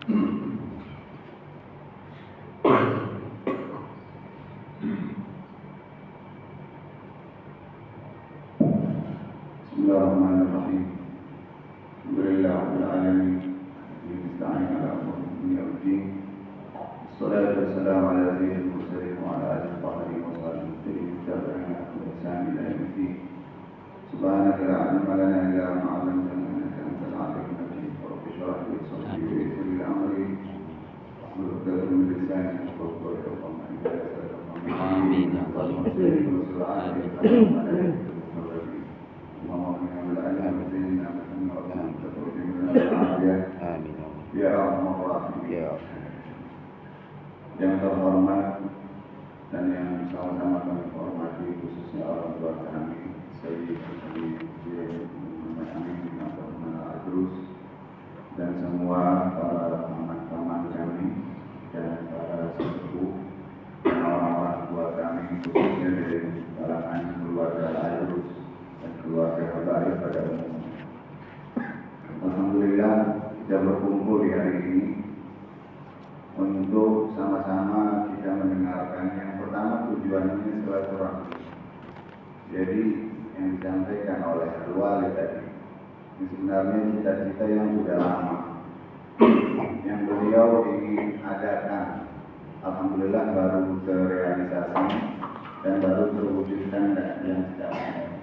Bismillahirrahmanirrahim. Alhamdulillahirabbil alamin. Nasta'in ala umuri dunya waddin. Wassalatu wassalamu ala sayyidil mursalin wa ala alihi wa sahbihi wa sallam. Tabi'ina bi ihsan ila yaumil Subhanaka la ilma lana illa ma 'allamtana innaka antal alimul hakim. Rabbi shrah li sadri wa yassir li amri. Wahlul 'uqdatam min lisani yafqahu qawli. Amin. Ya Allah, yang terhormat dan yang sama-sama kami hormati, khususnya orang tua kami, Sayyid Muhammad Amin bin Abdurrahman Al-Idrus, dan semua para paman-paman kami dan para sepupu dan orang-orang tua kami, khususnya dari kalangan keluarga Al-Idrus dan keluarga Habaib pada umumnya. Alhamdulillah kita berkumpul di hari ini untuk sama-sama kita mendengarkan. Yang pertama tujuannya silaturahmi. Jadi yang disampaikan oleh Al-Wali tadi ini sebenarnya cita-cita yang sudah lama yang beliau ingin adakan. Alhamdulillah baru terrealisasi dan baru terwujudkan yang sekarang.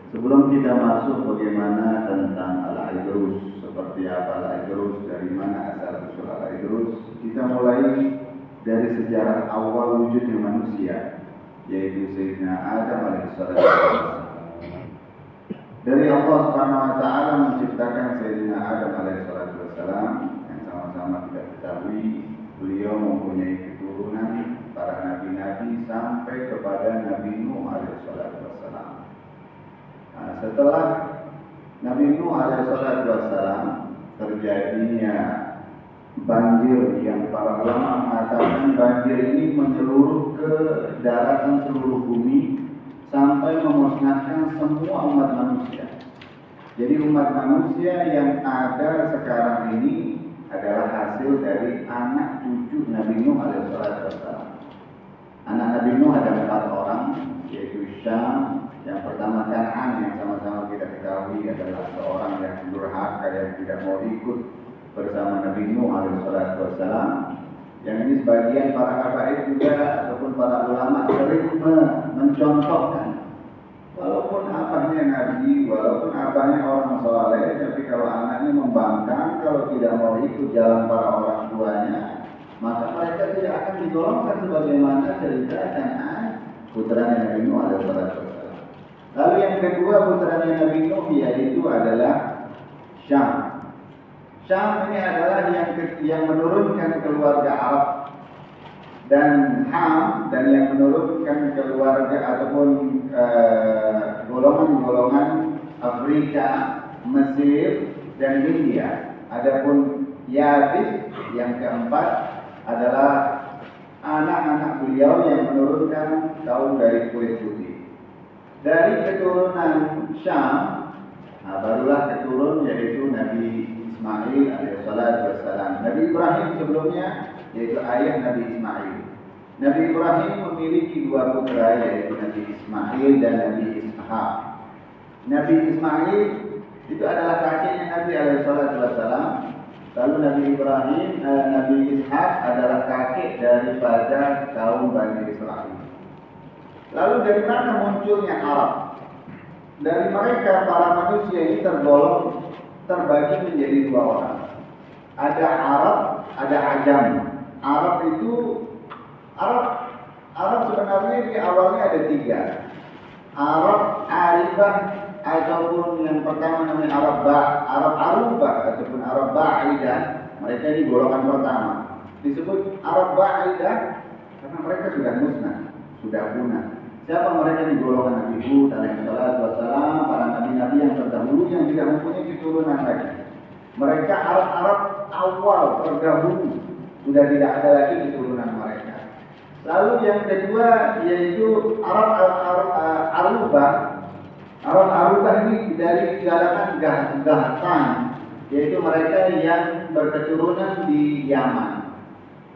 Sebelum kita masuk bagaimana tentang Al-Idrus, seperti apa Al-Idrus, dari mana asal-usul Al-Idrus, kita mulai dari sejarah awal wujudnya manusia, yaitu Sayyidina Adam alaihissalam. Dari Allah Subhanahu wa taala menciptakan Sayyidina Adam alaihissalam, yang sama-sama kita ketahui beliau mempunyai keturunan para nabi-nabi sampai kepada Nabi Nuh alaihissalam. Nah, setelah Nabi Nuh alaihissalam terjadinya banjir yang para ulama mengatakan banjir ini menyeluruh ke daratan seluruh bumi sampai memusnahkan semua umat manusia. Jadi umat manusia yang ada sekarang ini adalah hasil dari anak cucu Nabi Nuh alaihissalam. Anak Nabi Nuh ada 4 orang, yaitu Syam. Yang pertama Kan'an, yang sama-sama kita ketahui adalah seorang yang durhaka yang tidak mau ikut bersama Nabi Nuh alaihissalam. Yang ini sebagian para habaib juga ataupun para ulama sering mencontohkan, walaupun abahnya Nabi, walaupun abahnya orang soleh, tapi kalau anaknya membangkang, kalau tidak mau ikut jalan para orang tuanya, maka mereka tidak akan digolongkan sebagaimana cerita Kan'an putranya Nabi Nuh alaihissalam. Lalu yang kedua putranya Nabi Nuh yaitu adalah Syam. Syam ini adalah yang menurunkan keluarga Arab, dan Ham dan yang menurunkan keluarga ataupun golongan-golongan Afrika, Mesir dan India. Adapun Yafith yang keempat adalah anak-anak beliau yang menurunkan kaum dari kulit putih. Dari keturunan Syam, barulah keturun yaitu Nabi Ismail alaihissalam. Nabi Ibrahim sebelumnya yaitu ayah Nabi Ismail. Nabi Ibrahim memiliki 2 putra yaitu Nabi Ismail dan Nabi Ishak. Nabi Ismail itu adalah kakeknya Nabi alaihissalam. Lalu Nabi Ibrahim, Nabi Ishak adalah kakek daripada kaum Bani Israel. Lalu dari mana munculnya Arab? Dari mereka para manusia ini terbagi menjadi 2 orang. Ada Arab, ada Ajam. Arab sebenarnya di awalnya ada 3. Arab Aribah ataupun yang pertama namanya Arab Arubah ataupun Arab Ba'idah. Mereka ini golongan pertama. Disebut Arab Ba'idah karena mereka sudah musnah, sudah punah. Siapa mereka di golongan Nabi Hud alaihissalam, para nabi-nabi yang terdahulu yang tidak mempunyai keturunan lagi. Mereka Arab awal terdahulu, sudah tidak ada lagi keturunan mereka. Lalu yang kedua yaitu Arab Arubah. Arab Arubah ini dari kalangan Gahtan. yaitu mereka yang berketurunan di Yaman.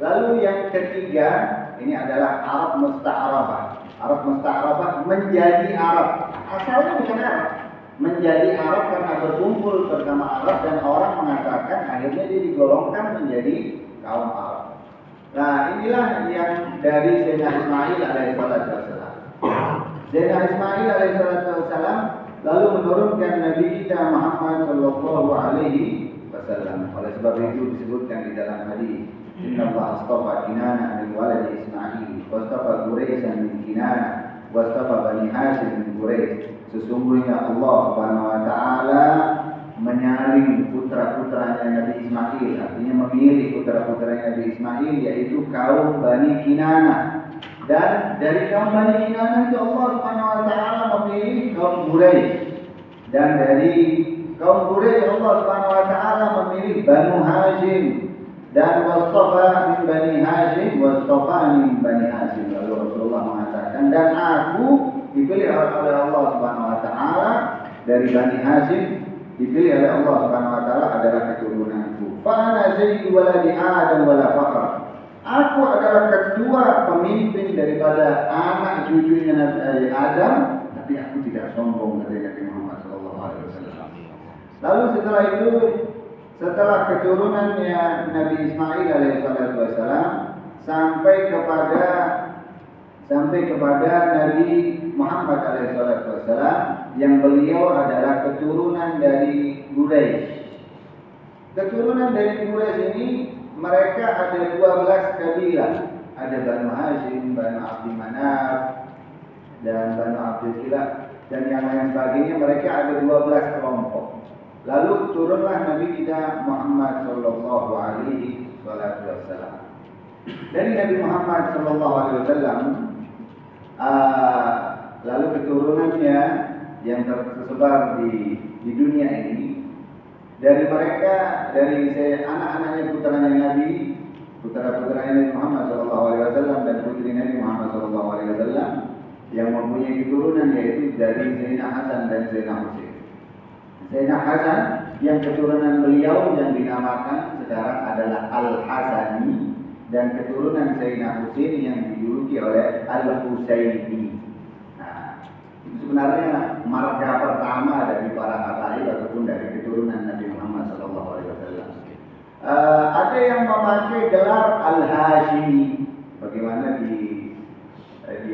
Lalu yang ketiga, ini adalah Arab Musta'arabah. Arab Musta'arabah menjadi Arab. Asalnya bukan Arab. Menjadi Arab karena berkumpul bersama Arab dan orang mengatakan akhirnya dia digolongkan menjadi kaum Arab. Nah, inilah yang dari Sayyidina Ismail alaihissalam. Sayyidina Ismail alaihissalam lalu menurunkan Nabi kita Muhammad sallallahu alaihi wasallam. Oleh sebab itu disebutkan di dalam hadis, Inna Allah astafa Kinana min waladi Ismail, wastafa Quraisyan min Kinana, wastafa Bani Hashim min Quraisy. Sesungguhnya Allah Subhanahu wa taala menyaring putra-putranya Nabi Ismail, artinya memilih putra-putranya Nabi Ismail yaitu kaum Bani Kinana. Dan dari kaum Bani Kinana itu Allah Subhanahu wa taala memilih kaum Quraisy. Dan dari kaum Quraisy Allah Subhanahu wa taala memilih Banu Hashim. Dan wastafa min Bani Hashim, wastafa min Bani Hashim. Lalu Rasulullah mengatakan, dan aku dipilih oleh Allah Subhanahu wa taala dari Bani Hashim, dipilih oleh Allah Subhanahu wa taala adalah keturunanku. Fa ana sayyidu waladi Adam wala fakhr. Aku adalah ketua pemimpin daripada anak cucunya Nabi Adam, tapi aku tidak sombong, kata Nabi Muhammad sallallahu alaihi wasallam. Lalu setelah itu, setelah keturunannya Nabi Ismail alaihissalam sampai kepada Nabi Muhammad alaihissalam yang beliau adalah keturunan dari Quraisy. Keturunan dari Quraisy ini mereka ada 12 kabilah. Ada Banu Hashim, Banu Abdi Manaf, dan Banu Abdul Kilab, dan yang lain sebagainya. Mereka ada 12 kelompok. Lalu turunlah Nabi kita Muhammad sallallahu alaihi wasallam. Dari Nabi Muhammad sallallahu alaihi wasallam, lalu keturunannya yang tersebar di dunia ini, dari mereka, dari anak-anaknya putranya Nabi, putra-putranya Nabi Muhammad sallallahu alaihi wasallam dan putri Nabi Muhammad sallallahu alaihi wasallam yang mempunyai keturunan yaitu dari Sayyidina Hasan dan Sayyidina Husain. Sayyidina Hasan yang keturunan beliau yang dinamakan sekarang adalah Al-Hasani, dan keturunan Sayyidina Husain yang dijuluki oleh Al-Husaini. Nah, itu sebenarnya marga pertama dari para habaib ataupun dari keturunan Nabi Muhammad SAW. Ada yang memakai gelar Al-Hashimi, bagaimana di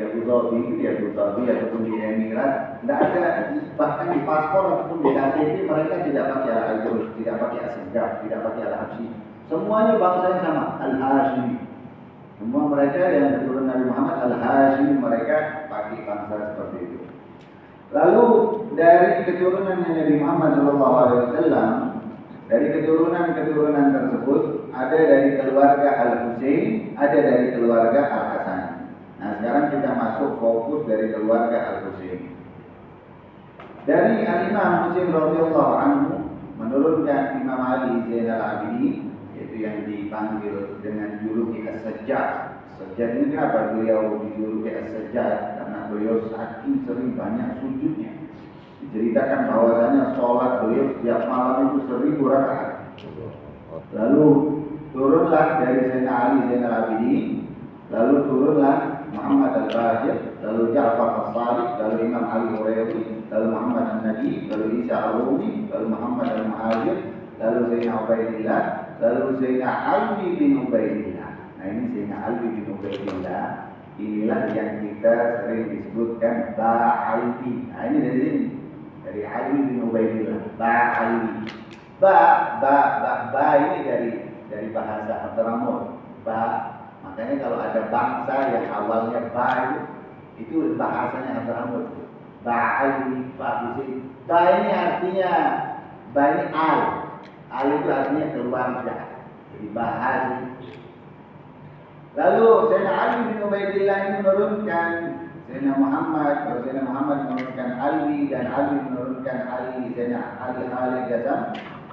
Abu Dhabi ataupun di Emirat, tidak ada, bahkan di paspor ataupun di KTP mereka tidak pakai Al-Ajrus, tidak pakai As-Segaf, tidak pakai Al-Habsyi. Semuanya bangsanya sama, Al-Hashimi. Semua mereka yang keturunan Nabi Muhammad Al-Hashimi, mereka pakai bangsa seperti itu. Lalu dari keturunan Nabi Muhammad SAW, dari keturunan tersebut ada dari keluarga Al-Husain, ada dari keluarga Al-Hasan. Nah, sekarang kita masuk fokus dari keluarga Al-Husain. Dari Al-Imam Husain radhiyallahu anhu menurunkan Imam Ali Zainal Abidin, yaitu yang dipanggil dengan juluki As-Sajjad. Sajjad ini kenapa beliau dijuluki As-Sajjad? Karena beliau saking sering banyak sujudnya. Diceritakan bahwasanya sholat beliau setiap malam itu 1000 rakaat. Lalu turunlah dari Sayyidina Ali Zainal Abidin, lalu turunlah Muhammad Al-Baqir, lalu Ja'far As-Sadiq, lalu Imam Ali Hurairi, lalu Muhammad An-Nabi, lalu Isa Al-Rumi, lalu Muhammad Al-Muhajir, lalu Sayyidina Ubaidillah, lalu Sayyidina Ali bin Ubaidillah. Nah, ini Sayyidina Ali bin Ubaidillah, inilah yang kita sering disebutkan Ba'alwi. Nah, ini dari sini, dari Ali bin Ubaidillah, Ba'alwi. Ba ini dari bahasa Abdurrahman. Makanya kalau ada bangsa yang awalnya ba itu bahasanya Abdurrahman. Ba'alwi, Ba'alwi. Ba ini artinya, ba ini al. Al itu artinya keluarga. Jadi bahasa. Lalu Sayyidina Ali bin Ubaidillah ini menurunkan Sayyidina Muhammad, kalau Sayyidina Muhammad menurunkan Ali, dan Ali menurunkan Ali, Sayyidina Ali Khalid Ghazam.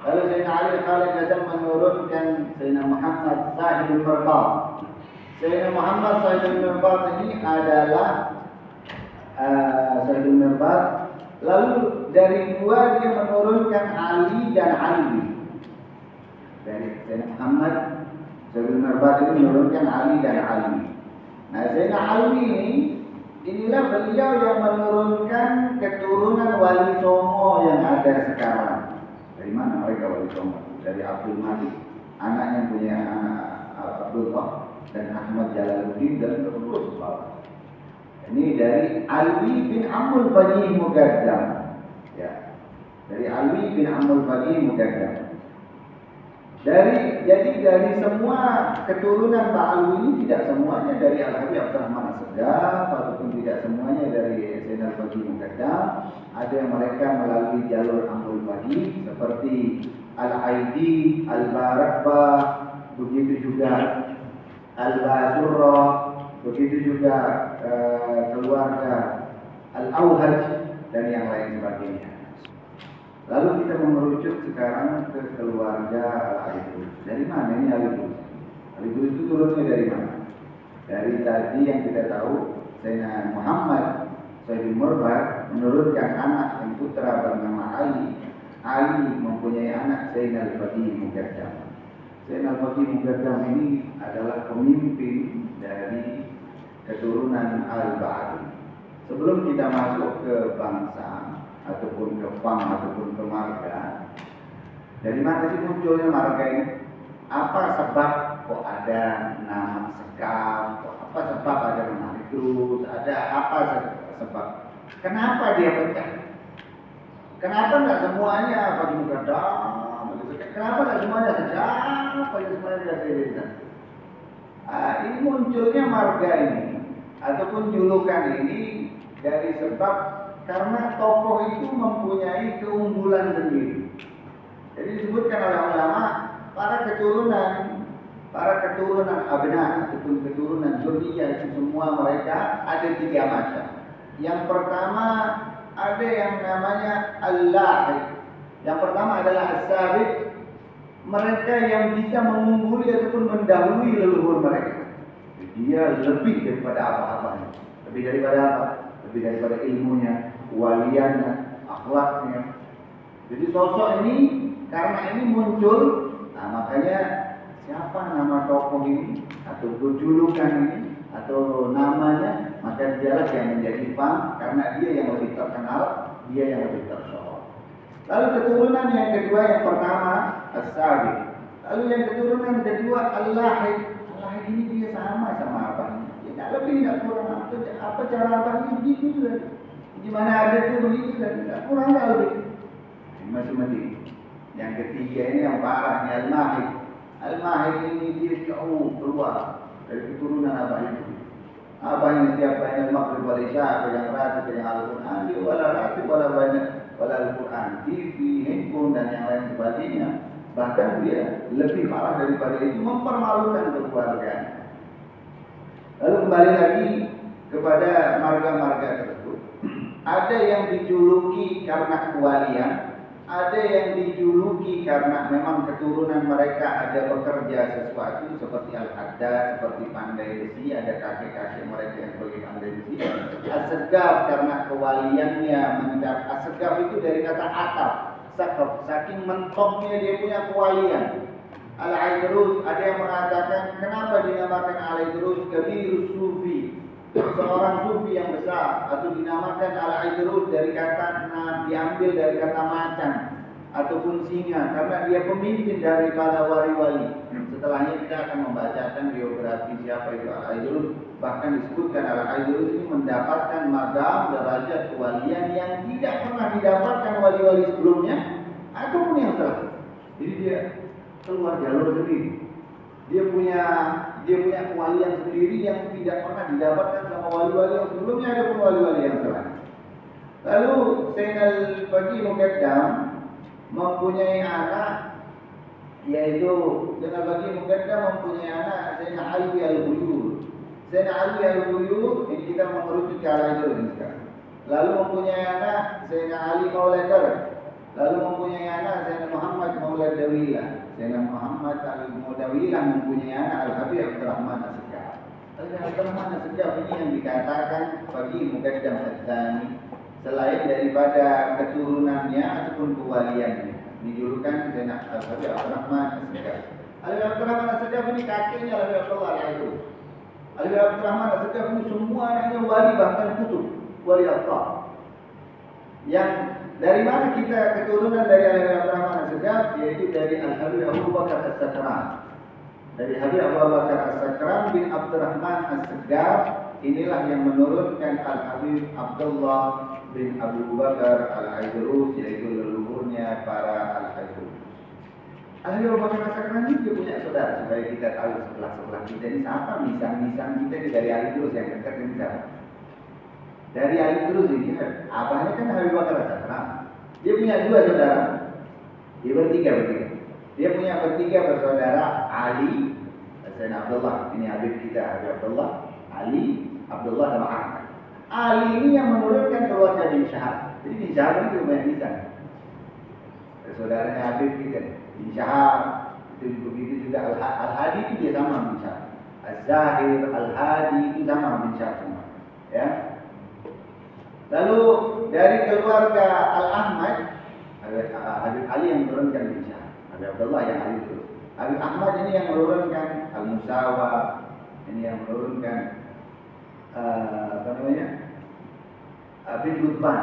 Lalu Sayyidina Ali Khalid Ghazam menurunkan Sayyidina Muhammad Sahibul Mirbad. Sayyidina Muhammad Sahibul Mirbad ini adalah Sahibul Mirbad. Lalu dari dua dia menurunkan Ali dan Ali. Dari Sayyidina Muhammad Sayyidul Mirbad itu menurunkan Ali dan Ali. Nah, Sayyidina Ali inilah beliau yang menurunkan keturunan Wali Songo yang ada sekarang. Dari mana mereka Wali Songo? Dari Abdul Malik, anaknya punya anak Abdullah dan Ahmad Jalaluddin dan terus bawah. Ini dari Alwi bin Amul Faqih Muqaddam. Ya. Dari Alwi bin Amul Faqih Muqaddam. Jadi dari semua keturunan Pak Alwi ini tidak semuanya dari Al-Habib Abdurrahman As-Segaf ataupun tidak semuanya dari Sayyidina Al-Faqih Muqaddam. Ada yang mereka melalui jalur Amul Faqih seperti Al-Aidi, Al-Barakbah, begitu juga Al-Basurrah, begitu juga keluarga Al-Auhaj dan yang lain sebagainya. Lalu kita merujuk sekarang ke keluarga Al-Aidrus. Dari mana ini Al-Aidrus? Al-Aidrus itu turunnya dari mana? Dari tadi yang kita tahu, Sayyidina Muhammad Sayyidul Mirbad menurunkan anak yang putra bernama Ali. Ali mempunyai anak Sayyidina Al-Faqih Muqaddam. Sayyidina Al-Faqih Muqaddam ini adalah pemimpin dari keturunan Al-Ba'di. Sebelum kita masuk ke bangsa ataupun ke fam ataupun ke marga, dari mana sih munculnya marga ini? Apa sebab kok ada nama Segaf? Apa sebab ada nama Idrus? Ada apa sebab? Kenapa dia pecah? Kenapa nggak semuanya Faqih Muqaddam? Kenapa nggak semuanya Segaf? Semuanya dari desa? Ini munculnya marga ini ataupun julukan ini dari sebab karena tokoh itu mempunyai keunggulan sendiri. Jadi disebutkan oleh ulama para keturunan abna ataupun keturunan dzurriyyah itu semua mereka ada 3 macam. Yang pertama ada yang namanya al-lahiq. Yang pertama adalah as-sabiq, mereka yang bisa mengungguli ataupun mendahului leluhur mereka. Dia lebih daripada apa-apanya. Lebih daripada apa? Lebih daripada ilmunya, waliannya, akhlaknya. Jadi sosok ini karena ini muncul, nah makanya siapa nama tokoh ini atau julukan ini atau namanya, maka dialah yang menjadi fam karena dia yang lebih terkenal, dia yang lebih tersohor. Lalu keturunan yang kedua, yang pertama as-sabiq. Lalu yang keturunan kedua al-lahiq. Al-lahiq ini dia sama abangnya. Tidak lebih, tidak kurang. Apa cara abangnya begitu saja. Gimana adatnya begitu saja. Tidak kurang, tidak lebih. Masih mending. Yang ketiga ini yang parah, ini al-mahid. Al-mahid ini dia jauh keluar dari keturunan abah itu. Abahnya setiap bayan al-maghrib wal isya, pegang rati, pegang Al-Quran, dia wala rati, wala banyak, wala Al-Quran, TV, handphone dan yang lain sebagainya. Bahkan dia lebih parah daripada itu, mempermalukan keluarganya. Lalu kembali lagi kepada marga-marga tersebut. Ada yang dijuluki karena kewalian, ada yang dijuluki karena memang keturunan mereka ada bekerja sesuatu seperti Al-Haddad, seperti pandai besi, ada kakek-kakek mereka yang sebagai pandai besi. As-Segaf karena kewaliannya mencapai. As-Segaf itu dari kata atap, sakaf, saking mentoknya dia punya kewalian. Al-Aidrus, ada yang mengatakan kenapa dinamakan Al-Aidrus? Kabirus Sufi, seorang sufi yang besar, atau dinamakan Al-Aidrus dari kata diambil dari kata macan ataupun singa karena dia pemimpin dari para wali-wali. Setelahnya kita akan membacakan biografi siapa itu Al-Aidrus. Bahkan disebutkan Al-Aidrus ini mendapatkan maqam derajat kewalian yang tidak pernah didapatkan wali-wali sebelumnya ataupun yang setelah. Jadi dia keluar jalur sendiri. Dia punya kewalian sendiri yang tidak pernah didapatkan sama wali-wali yang sebelumnya ataupun wali-wali yang setelahnya. Lalu Sayyidina Al-Faqih Muqaddam mempunyai anak, yaitu Sayyidina Al-Faqih Muqaddam mempunyai anak Sayyidina Ali Al-Buyur. Sayyidina Ali Al-Buyur ini kita mengerucut ke Al-Aidrus sekarang. Lalu mempunyai anak Sayyidina Ali Maulad Dar. Lalu mempunyai anak Sayyidina Muhammad Maulad Dawilah. Sayyidina Muhammad Al-Mudawilah mempunyai anak Al-Habib Abdurrahman As-Segaf. Abdurrahman As-Segaf ini yang dikatakan Faqih Muqaddam Ats-Tsani selain daripada keturunannya ataupun kewaliannya. Ini julukan Zainal Al-Habib Abdurrahman As-Segaf. Al-Habib Abdurrahman As-Segaf ini kakeknya Al-Habib Abdullah Al-Aidrus. Al-Habib Abdurrahman As-Segaf ini semua anaknya wali, bahkan kutub, wali Allah. Yang dari mana kita keturunan dari Al-Habib Abdurrahman As-Segaf? Yaitu dari Al-Habib Abu Bakar As-Sakran. Dari Habib Abu Bakar As-Sakran bin Abdurrahman As-Segaf, inilah yang menurunkan Al-Habib Abdullah bin Abu Bakar Al-Aidrus, yaitu leluhurnya para Al-Aidrus. Al-Habib Abu Bakar As-Sakran ini dia punya saudara, supaya kita tahu sebelah-sebelah kita ini siapa, misang-misang kita ini dari Aidrus yang dekat ini siapa. Dari Aidrus ini, abahnya kan Habib Bakar As-Sakran. Dia punya dua saudara, dia bertiga. Dia punya bertiga bersaudara, Ali, Sayyidina Abdullah, ini Habib kita, Habib Abdullah, Ali, Abdullah sama Ahmad. Ali ini yang menurunkan keluarga bin Syahab. Jadi bin Syahab ini banyak misal. Saudaranya Habib kita, bin Syahab, itu begitu juga Al-Hadi itu dia sama bin Syahab. Az-Zahir, Al-Hadi itu sama bin Syahab semua. Ya. Lalu dari keluarga Al-Ahmad, Habib Ali yang menurunkan bin Syahab. Habib Abdullah yang Ali itu. Habib Ahmad ini yang menurunkan Al-Musawa, ini yang menurunkan bin Gutban.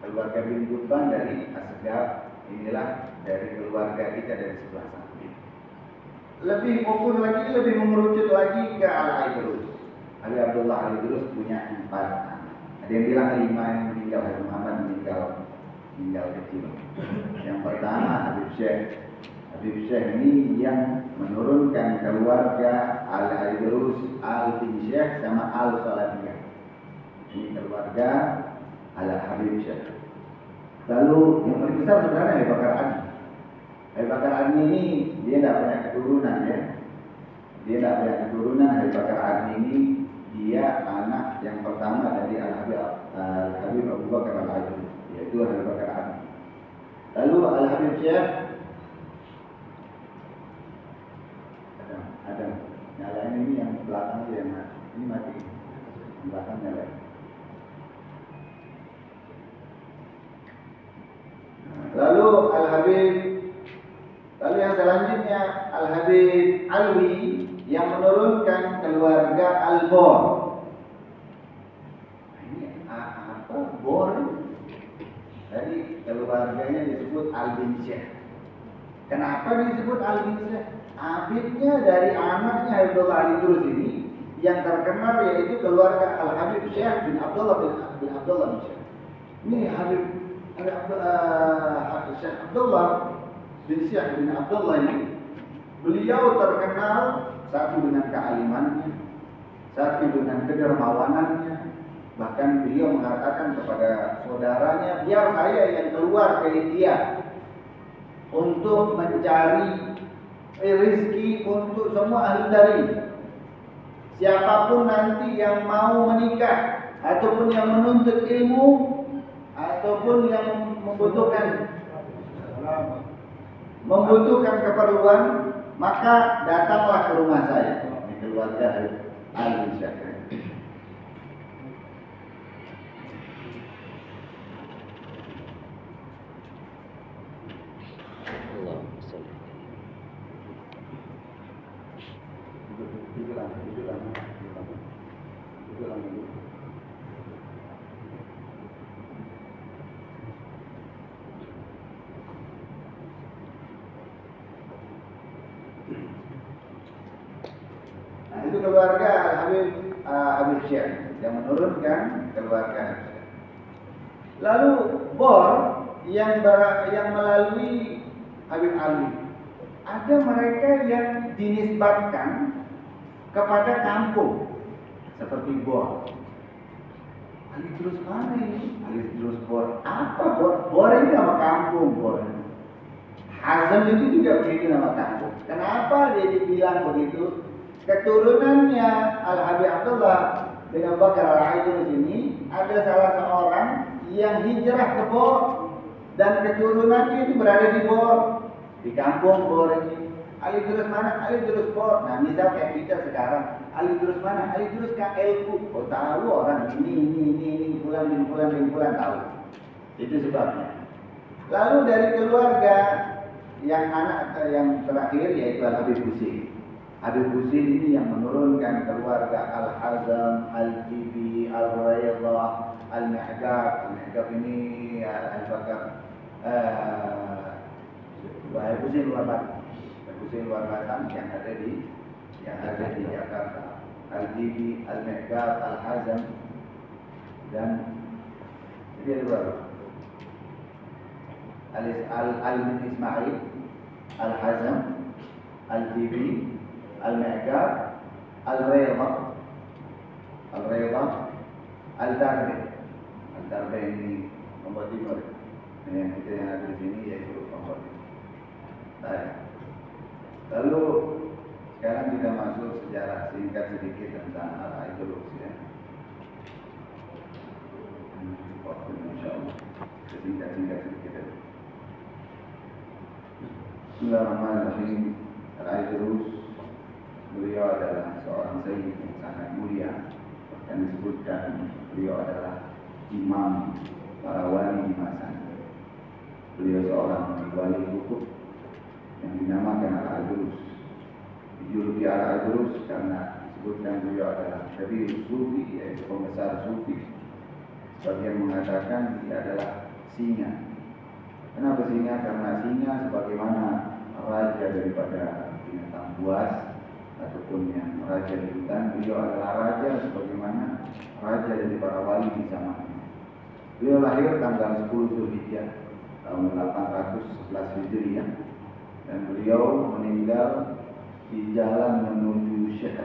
Keluarga bin Gutban dari As-Segaf, inilah dari keluarga kita dari sebelah sana. Lebih fokus lagi, lebih mengerucut lagi ke Al-Aidrus. Habib Abdullah Al-Aidrus punya 4 anak. Ada yang bilang 5 yang meninggal, Habib Muhammad meninggal kecil. Yang pertama Habib Syekh. Habib Syekh ini yang menurunkan keluarga Al-Aidrus, Al-Bin Syekh sama Al-Salatiyah. Ini keluarga Al-Habib Syekh. Lalu yang paling besar sebenarnya Habib Bakar Adni. Habib Bakar Adni ini dia tidak punya keturunan ya. Dia tidak punya keturunan. Habib Bakar Adni ini dia anak yang pertama dari Al-Habib Abu Bakar Al-Aidrus, yaitu Habib Bakar Adni. Lalu Al-Habib Syekh ada nyalain ini yang belakang dia mati. Ini mati. Yang belakang nyalain. Lalu lalu yang selanjutnya Al-Habib Alwi yang menurunkan keluarga Al-Bor. Ini apa? Bor. Jadi keluarganya disebut Al-Bin Syekh. Kenapa disebut Al-Bin Syekh? Habibnya dari anaknya Abdullah Al-Aidrus ini yang terkenal yaitu keluarga Al-Habib Syekh bin Abdullah bin Syekh. Ini Habib Syekh Abdullah bin Syekh bin Abdullah ini, beliau terkenal satu dengan kealimannya, satu dengan kedermawanannya. Bahkan beliau mengatakan kepada saudaranya, biar saya yang keluar ke India untuk mencari rezeki untuk semua ahli dari. Siapapun nanti yang mau menikah ataupun yang menuntut ilmu ataupun yang membutuhkan keperluan, maka datanglah ke rumah saya. Ini keluarga Al-Bin Syekh. Itu keluarga Habib Syekh yang menurunkan keluarga Habib Syekh. Lalu Bor yang melalui Habib Ali. Ada mereka yang dinisbatkan kepada kampung seperti Bor. Al-Aidrus mana ini? Al-Aidrus Bor. Apa Bor? Bor ini nama kampung Bor. Hazm itu juga begitu nama kampung. Kenapa dia dibilang begitu? Keturunannya Al-Habib Abdullah bin Abu Bakar Al-Aidrus ini ada salah seorang yang hijrah ke Bor dan keturunannya itu berada di Bor, di kampung Bor ini. Al-Aidrus mana? Al-Aidrus Bor. Nah, misal kayak kita sekarang, Al-Aidrus mana? Al-Aidrus KLU. Oh, tahu orang ini fulan bin fulan tahu. Itu sebabnya. Lalu dari keluarga yang anak yang terakhir yaitu Al-Habib Husin. Habib Husin ini yang menurunkan keluarga Al-Hazm, Al-Jibi, Al-Rayyadah, Al-Mihgab. Al-Mihgab ini Al-Bakar Habib Husin luar Batang. Habib Husin luar Batang yang ada di Jakarta. Al-Jibi, Al-Mihgab, Al-Hazm dan jadi ada berapa? Al-Ismail, Al-Hazm, Al-Jibi, Al-Mihgab, Al-Rayyadah, Al-Darbi. Al-Darbi ini pembuat timur. Yang kita yang ada di sini yaitu pembuat timur. Baik. Lalu sekarang kita masuk sejarah singkat sedikit tentang Al-Aidrus ya. Insyaallah singkat sedikit. Bismillahirrahmanirrahim. Al-Aidrus beliau adalah seorang sayyid yang sangat mulia. Yang disebutkan beliau adalah imam para wali di masanya. Beliau seorang wali kutub yang dinamakan Al-Aidrus. Dijuluki Al-Aidrus karena disebutkan beliau adalah Syabir Sufi, yaitu pembesar Sufi. Sebagian mengatakan dia adalah singa. Kenapa singa? Karena singa sebagaimana raja daripada binatang buas ataupun yang raja di hutan, beliau adalah raja sebagaimana raja dari para wali di zamannya. Beliau lahir tanggal 10 Zulhijjah tahun 811 Hijriah dan beliau meninggal di jalan menuju Syekh.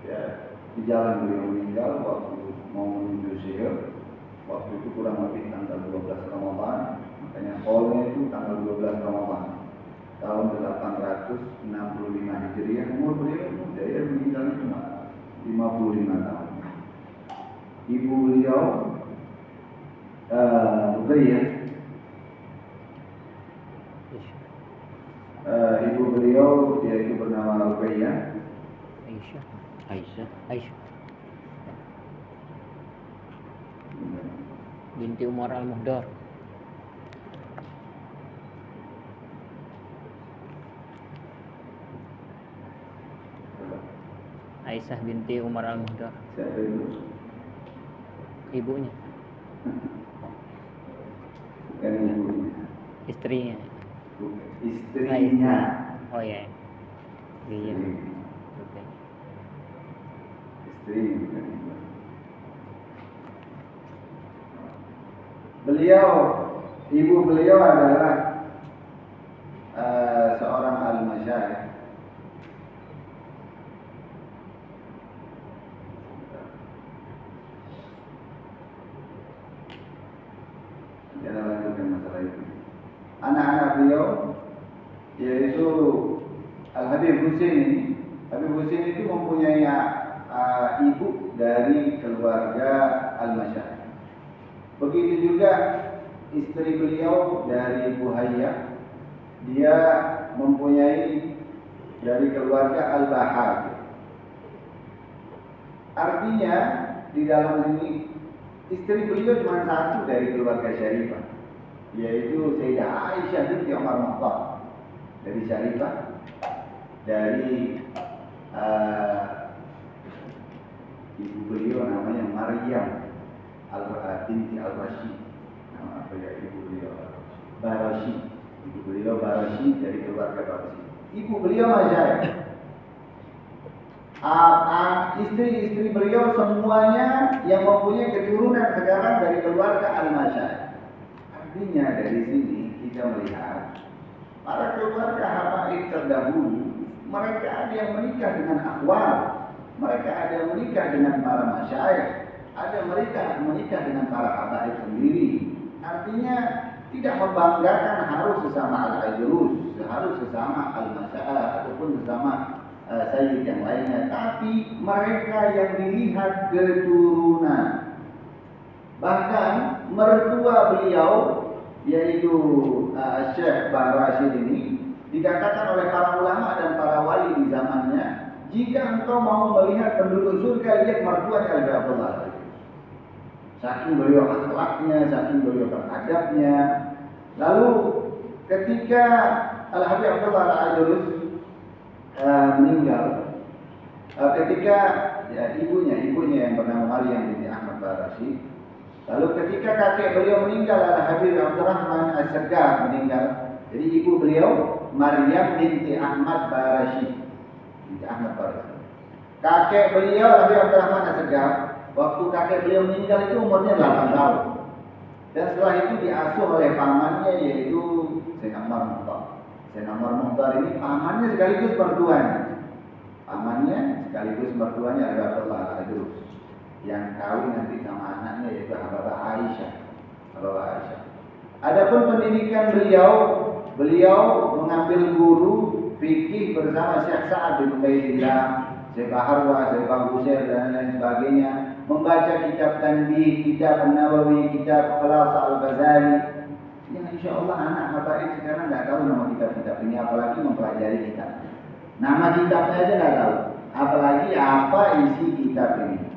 Ya, di jalan beliau meninggal waktu mau menuju Syekh. Waktu itu kurang lebih tanggal 12 Ramadan. Makanya kolnya itu tanggal 12 Ramadan tahun 865 Hijriah. Umur beliau muda ya, meninggalnya cuma 55 tahun. Ibu beliau Ruqayyah. Ibu beliau yaitu bernama Ruqayyah. Aisyah binti Umar Al-Muhdar. Aisyah binti Umar Al-Muhdar. Siapa itu? Ibunya. Bukan ibunya. Istrinya. Istrinya. Oh ya. Iya. Oke. Istrinya bukan ibu. Ibu beliau adalah seorang al-masyayikh. Kita lanjutkan masalah itu. Anak-anak beliau yaitu Al-Habib Husin ini. Habib Husin itu mempunyai ibu dari keluarga al-masyayikh. Begitu juga istri beliau dari Buhayyah, dia mempunyai dari keluarga Al-Bahar. Artinya di dalam ini istri beliau cuma satu dari keluarga Syarifah, yaitu Sayyidah Aisyah binti Umar Mukhtar. Dari Syarifah, dari ibu beliau namanya Maryam binti Al-Rashid. Nama apa ya ibu beliau? Barashi. Ibu beliau Barashi dari keluarga Barashi. Ibu beliau masyayikh. Istri-istri beliau semuanya yang mempunyai keturunan sekarang dari keluarga al-masyayikh. Artinya dari sini kita melihat para keluarga habaib terdahulu, mereka ada yang menikah dengan akhwal, mereka ada yang menikah dengan para masyayikh, ada mereka menikah dengan para habaib sendiri. Artinya tidak membanggakan harus sesama al-Aidrus, harus sesama al-masyayikh ataupun sesama sayyid yang lainnya, tapi mereka yang dilihat keturunan. Bahkan mertua beliau yaitu Syekh Barasyid ini dikatakan oleh para ulama dan para wali di zamannya, jika engkau mau melihat penduduk surga, lihat mertuanya Al-Abdullah. Saking beliau akhlaknya, saking beliau beradabnya, Lalu ketika Al-Habib Abdullah Al-Idrus meninggal, ketika ibunya yang bernama Maryam binti Ahmad Barashi. Lalu ketika kakek beliau meninggal, Al-Habib Abdurrahman As-Saggaf meninggal. Jadi ibu beliau Maryam binti Ahmad Barashi. Kakek beliau Al-Habib Abdurrahman As-Saggaf, waktu kakek beliau meninggal itu umurnya 8 tahun. Dan setelah itu diasuh oleh pamannya, yaitu Sayyidina Umar Mukhtar. Sayyidina Umar Mukhtar ini pamannya sekaligus mertuanya. Adalah Abdullah Al-Idrus, yang kawin nanti sama anaknya, yaitu Hababah Aisyah. Adapun pendidikan beliau mengambil guru fikih bersama Syekh Sa'ad bin Ubaidillah, Syekh Baharwa, Syekh Bagusir dan lain sebagainya. Membaca kitab Tanbih, kitab An-Nawawi, kitab Khalas Al-Ghazali. Yang insya Allah anak habaib sekarang nggak tahu nama kitab-kitab ini, apalagi mempelajari kitab. Nama kitabnya aja nggak tahu, apalagi apa isi kitab ini.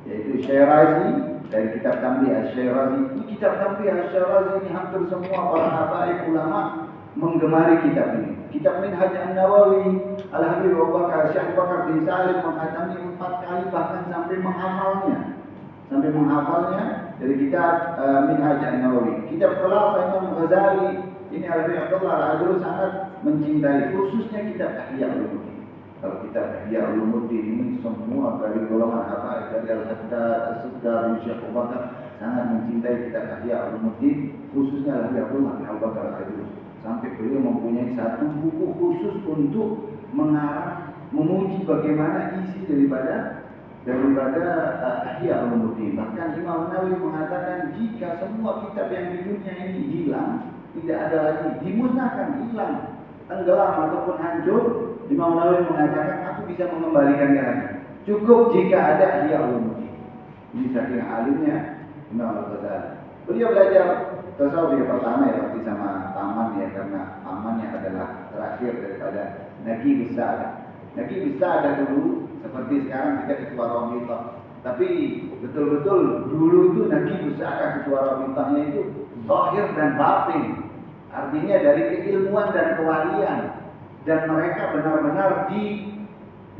Yaitu Syirazi, dari kitab Tanbih Asy-Syirazi. Ini kitab Tanbih Asy-Syirazi ini hampir semua para habaib ulama menggemari kitab ini. Kitab Minhaj An-Nawawi, Al-Habib Abu Bakar, Syekh Bakar bin Salim menghatami 4 kali, bahkan sampai menghafalnya dari kitab Minhaj An-Nawawi. Kitab Khalas Imam Ghazali, ini Al-Habib Abdullah Al-Idrus sangat mencintai, khususnya kitab Ihya Ulumuddin. Kalau kitab Ihya Ulumuddin ini semua dari golongan habaib, dari Al-Haddad, As-Suddar, Syekh Abu Bakar sangat mencintai kitab Ihya Ulumuddin, khususnya Al-Habib Abdullah bin Abu Bakar Al-Idrus. Sampai beliau mempunyai satu buku khusus untuk mengarang, memuji bagaimana isi daripada Ihya Ulumuddin. Bahkan Imam Nawawi mengatakan jika semua kitab yang di dunia ini hilang, tidak ada lagi, dimusnahkan, hilang, tenggelam ataupun hancur, Imam Nawawi mengatakan aku bisa mengembalikannya lagi. Cukup jika ada Ihya Ulumuddin. Ini saking alimnya Imam Al-Ghazali. Beliau belajar tasawuf yang pertama ya pasti sama paman ya, karena pamannya adalah terakhir daripada Naqib Sa'adah. Naqib Sa'adah dulu seperti sekarang kita ketua Rabithah, tapi betul-betul dulu itu Naqib Sa'adah ketua Rabithahnya itu zahir dan batin, artinya dari keilmuan dan kewalian, dan mereka benar-benar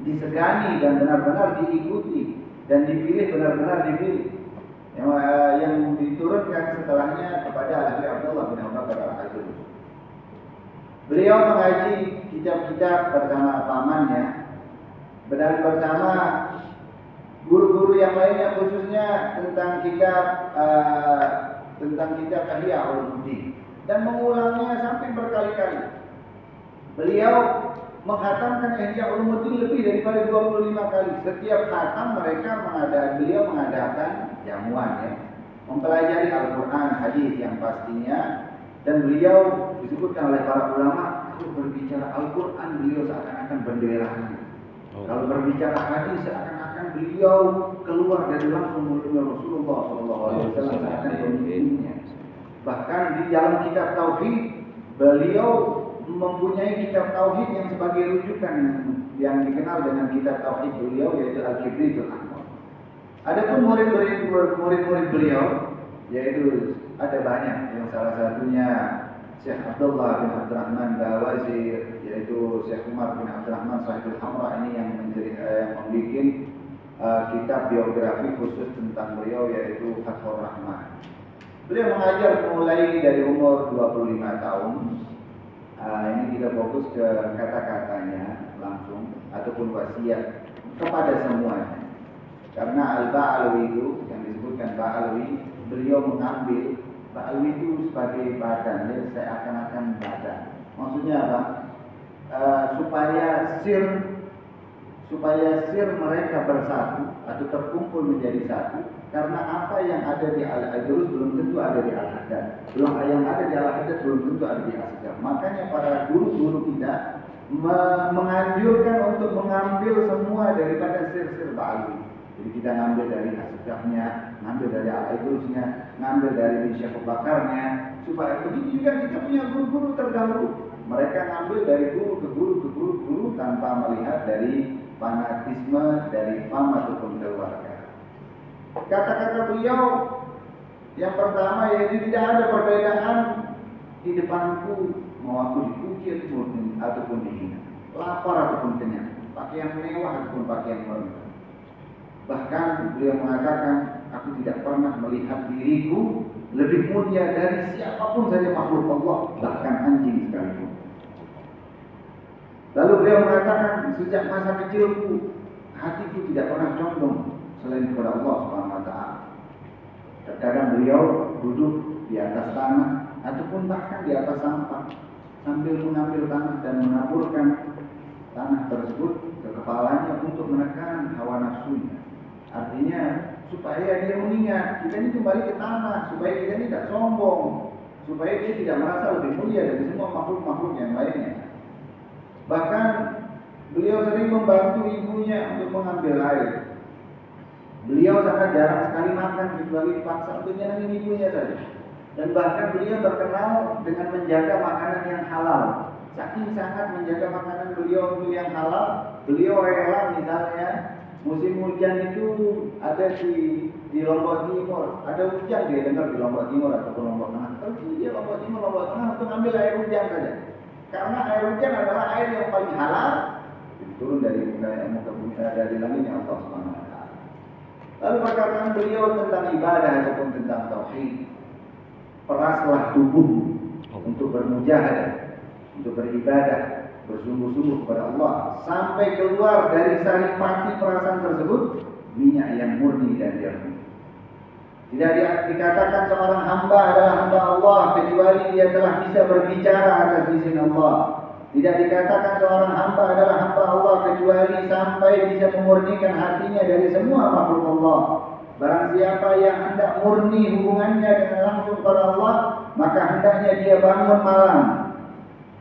disegani dan benar-benar diikuti dan dipilih, benar-benar dipilih. Yang diturunkan setelahnya kepada Al-Habib Abdullah bin Abu Bakar Al-Idrus. Beliau mengaji kitab-kitab bersama pamannya dan bersama guru-guru yang lainnya, khususnya tentang kitab Ihya Ulumuddin, dan mengulangnya sampai berkali-kali. Beliau menghatamkan Ihya Ulumuddin lebih daripada 25 kali. Setiap khatam beliau mengadakan jamuan ya, mempelajari Al-Quran, hadis yang pastinya, dan beliau disebutkan oleh para ulama kalau berbicara Al-Quran beliau seakan-akan benderanya. Kalau berbicara hadis seakan-akan beliau keluar dari langsung mulutnya Rasulullah SAW, seakan pemimpinnya. Bahkan di dalam kitab Tauhid beliau mempunyai kitab Tauhid yang sebagai rujukan yang dikenal dengan kitab Tauhid beliau, yaitu Al-Kibritul Ahmar. Adapun murid-murid beliau, yaitu ada banyak, yang salah satunya Syekh Abdullah bin Abdurrahman Bawazir, yaitu Syekh Umar bin Abdurrahman Sahibul Hamra, ini yang membuat kitab biografi khusus tentang beliau, yaitu Fathur Rahman. Beliau mengajar mulai dari umur 25 tahun. Ini kita fokus ke kata-katanya langsung ataupun wasiat kepada semuanya. Karena Al-Ba'alwi itu yang disebutkan Ba'alwi, beliau mengambil Ba'alwi itu sebagai badan, jadi seakan-akan badan. Maksudnya apa? Supaya sir mereka bersatu atau terkumpul menjadi satu. Karena apa yang ada di Al-Idrus belum tentu ada di Al-Haddad, yang ada di Al-Haddad belum tentu ada di As-Saggaf. Makanya para guru-guru kita menganjurkan untuk mengambil semua daripada sir-sir Ba'alwi. Jadi kita ngambil dari As-Saggafnya, ngambil dari Al-Idrusnya, ngambil dari Syekh Abu Bakarnya, supaya begitu juga kita punya guru-guru terdahulu. Mereka ngambil dari guru ke guru tanpa melihat dari fanatisme, dari fam ataupun keluarga. Kata-kata beliau yang pertama yaitu tidak ada perbedaan di depanku, mau aku dipuji ataupun dihina, lapar ataupun kenyang, pakaian mewah ataupun pakaian mewah. Bahkan beliau mengatakan, aku tidak pernah melihat diriku lebih mulia dari siapapun saja makhluk Allah, bahkan anjing sekalipun. Lalu beliau mengatakan, sejak masa kecilku, hatiku tidak pernah condong selain kepada Allah Subhanahu wa Ta'ala. Terkadang beliau duduk di atas tanah ataupun bahkan di atas sampah sambil mengambil tanah dan menaburkan tanah tersebut ke kepalanya untuk menekan hawa nafsunya. Artinya supaya dia mengingat kita ini kembali ke tanah, supaya kita ini tidak sombong, supaya dia tidak merasa lebih mulia dari semua makhluk-makhluk yang lainnya. Bahkan beliau sering membantu ibunya untuk mengambil air. Beliau sangat jarang sekali makan kecuali dipaksa untuk nyenangin ibunya saja. Dan bahkan beliau terkenal dengan menjaga makanan yang halal. Saking sangat menjaga makanan beliau untuk yang halal, beliau rela misalnya musim hujan itu ada di Lombok Timur, ada hujan dia dengar di Lombok Timur ataupun Lombok Tengah. Pergi dia Lombok Timur, Lombok Tengah untuk ambil air hujan saja. Karena air hujan adalah air yang paling halal, turun dari muka bumi, dari langitnya Allah Subhanahu wa Ta'ala. Lalu perkataan beliau tentang ibadah ataupun tentang tauhid, peraslah tubuh untuk bermujahadah, untuk beribadah, bersungguh-sungguh kepada Allah sampai keluar dari saripati perasaan tersebut minyak yang murni dan jernih. Tidak dikatakan seorang hamba adalah hamba Allah kecuali dia telah bisa berbicara atas izin Allah. Tidak dikatakan seorang hamba adalah hamba Allah kecuali sampai bisa memurnikan hatinya dari semua makhluk Allah. Barang siapa yang hendak murni hubungannya dengan langsung kepada Allah, maka hendaknya dia bangun malam.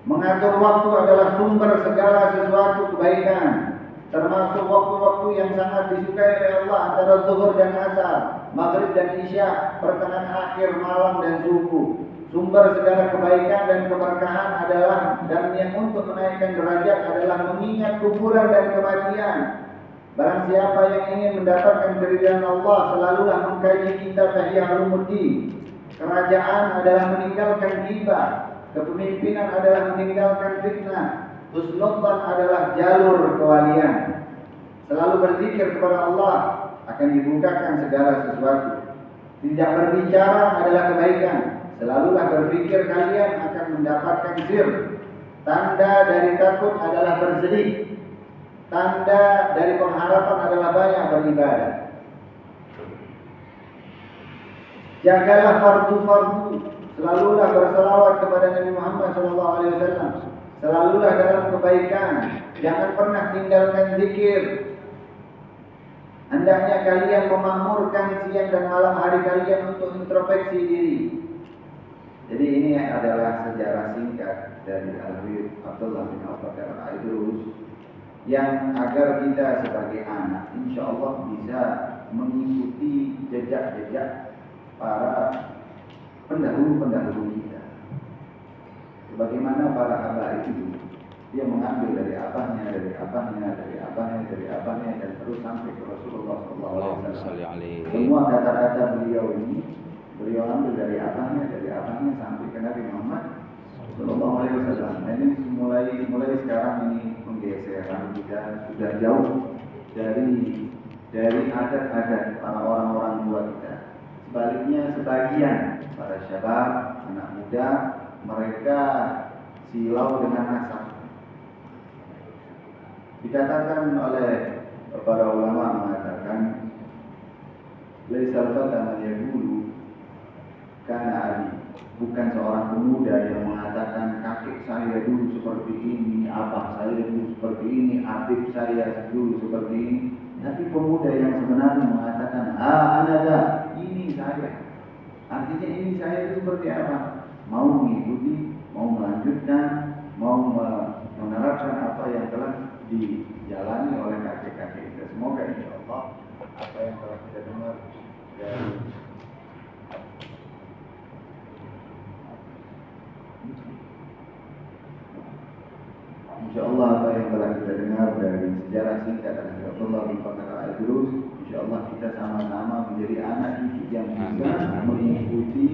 Mengatur waktu adalah sumber segala sesuatu kebaikan, termasuk waktu-waktu yang sangat disukai oleh Allah antara zuhur dan asar, maghrib dan isya, pertengahan akhir malam dan subuh. Sumber segala kebaikan dan keberkahan adalah dan yang untuk menaikkan derajat adalah mengingat kuburan dan kematian. Barang siapa yang ingin mendapatkan keridhaan Allah, selalulah mengkaji kitab Ihya Ulumuddin. Kerajaan adalah meninggalkan ghibah. Kepemimpinan adalah meninggalkan fitnah. Husnul dzan adalah jalur kewalian. Selalu berzikir kepada Allah akan dibukakan segala sesuatu. Tidak berbicara adalah kebaikan. Selalulah berpikir kalian akan mendapatkan sir. Tanda dari takut adalah bersedih. Tanda dari pengharapan adalah banyak beribadah. Jagalah fardu-fardu. Selalulah berselawat kepada Nabi Muhammad SAW. Selalulah dalam kebaikan. Jangan pernah tinggalkan zikir. Hendaknya kalian memakmurkan siang dan malam hari kalian untuk introspeksi diri. Jadi ini adalah sejarah singkat dari Al-Habib Abdullah bin Abu Bakar Al-Idrus yang agar kita sebagai anak insya Allah bisa mengikuti jejak-jejak para pendahulu-pendahulu kita. Sebagaimana para habaib itu, dia mengambil dari abahnya, dan terus sampai ke Rasulullah SAW. Semua kata-kata beliau ini, beliau ambil dari abahnya sampai ke Nabi Muhammad SAW. Ini mulai sekarang ini menggeser kita sudah jauh dari adat-adat para orang-orang tua kita. Sebaliknya sebagian para syabab, anak muda, mereka silau dengan nasab. Dikatakan oleh para ulama mengatakan, laisal fata man yaqulu kana abi. Bukan seorang pemuda yang mengatakan kakek saya dulu seperti ini, abah saya dulu seperti ini, adik saya dulu seperti ini. Tapi pemuda yang sebenarnya mengatakan, anada, ini saya. Artinya ini saya itu seperti apa? Mau mengikuti, mau melanjutkan, mau menerapkan apa yang telah dijalani oleh kakek-kakek kita. Semoga insya Allah apa yang telah kita dengar dari insya Allah apa yang telah kita dengar dari sejarah singkat dari Abdullah bin Bakar Al-Idrus, insya Allah kita sama-sama menjadi anak didik yang bisa mengikuti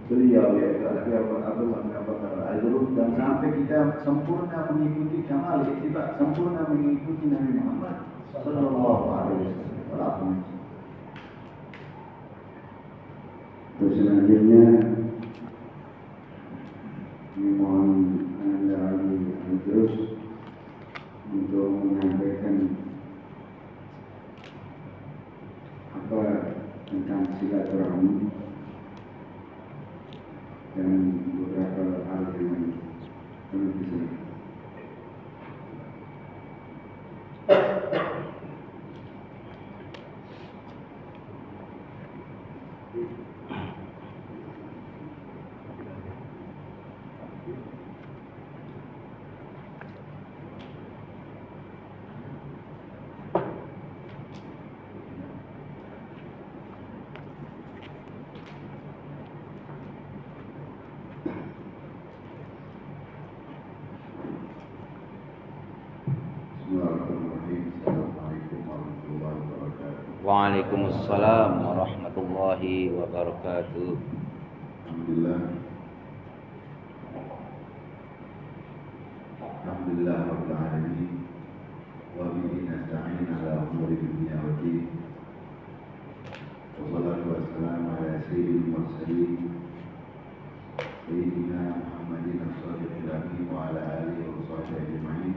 beliau yaitu Abdullah bin Abu Bakar Al-Durus, dan sampai kita sempurna mengikuti kamal ittiba, sempurna mengikuti Nabi Muhammad sallallahu alaihi wasallam. Terus selanjutnya mohon Anda Ali Al-Durus untuk menyampaikan apa tentang silaturahmi dan beberapa hal yang lain. Kami bisa. Assalamualaikum warahmatullahi wabarakatuh. Waalaikumsalam warahmatullahi wabarakatuh. Alhamdulillah. Alhamdulillah rabbil alamin. Wa bihi nasta'in ala umuri dunya wa din. Wassalatu wassalamu ala sayyidil mursalin Sayyidina Muhammadin as-sadiqil amin wa ala alihi wa sahbihi ajma'in.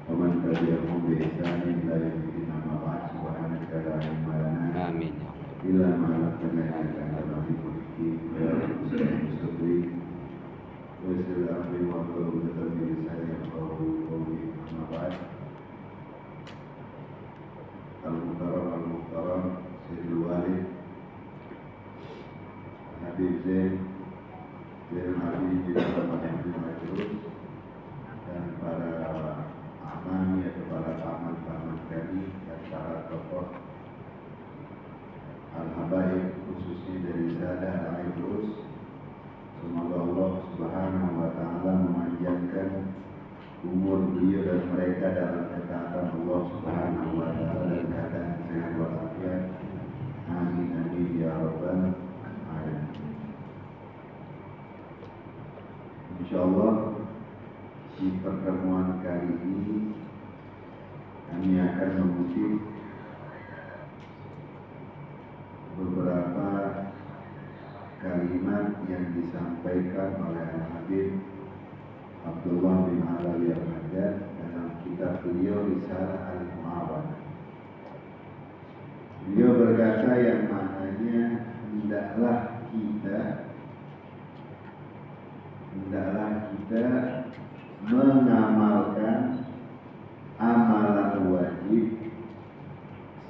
Wa man tabi'ahum bi ihsanin ila yaumil amma ba'd. Subhanaka la ilma lana Amin. illa ma 'allamtana innaka antal alimul hakim. Ya Rabbi wa sallallahu alaihi wa sallam bi lisani yafqahu qawli. Amma ba'd. Al-Muhtaram Sayyidul Walid Habib Zain Habib bin Al-Durus dan para amami atau para paman-paman kami dan para tokoh Al-Habaib khususnya dari Sadah Al-Durus. Semoga Allah Subhanahu wa Ta'ala memanjangkan umur beliau dan mereka dalam ketaatan Allah Subhanahu wa Ta'ala dan keadaan sehat walafiat. Amin amin ya rabbal alamin. Insyaallah di pertemuan kali ini kami akan mengutip beberapa kalimat yang disampaikan oleh Al-Habib Abdullah bin Alawi Al-Haddad dalam kitab beliau Risalah Al-Mu'awanah. Beliau berkata yang maknanya hendaklah kita mengamalkan amalan wajib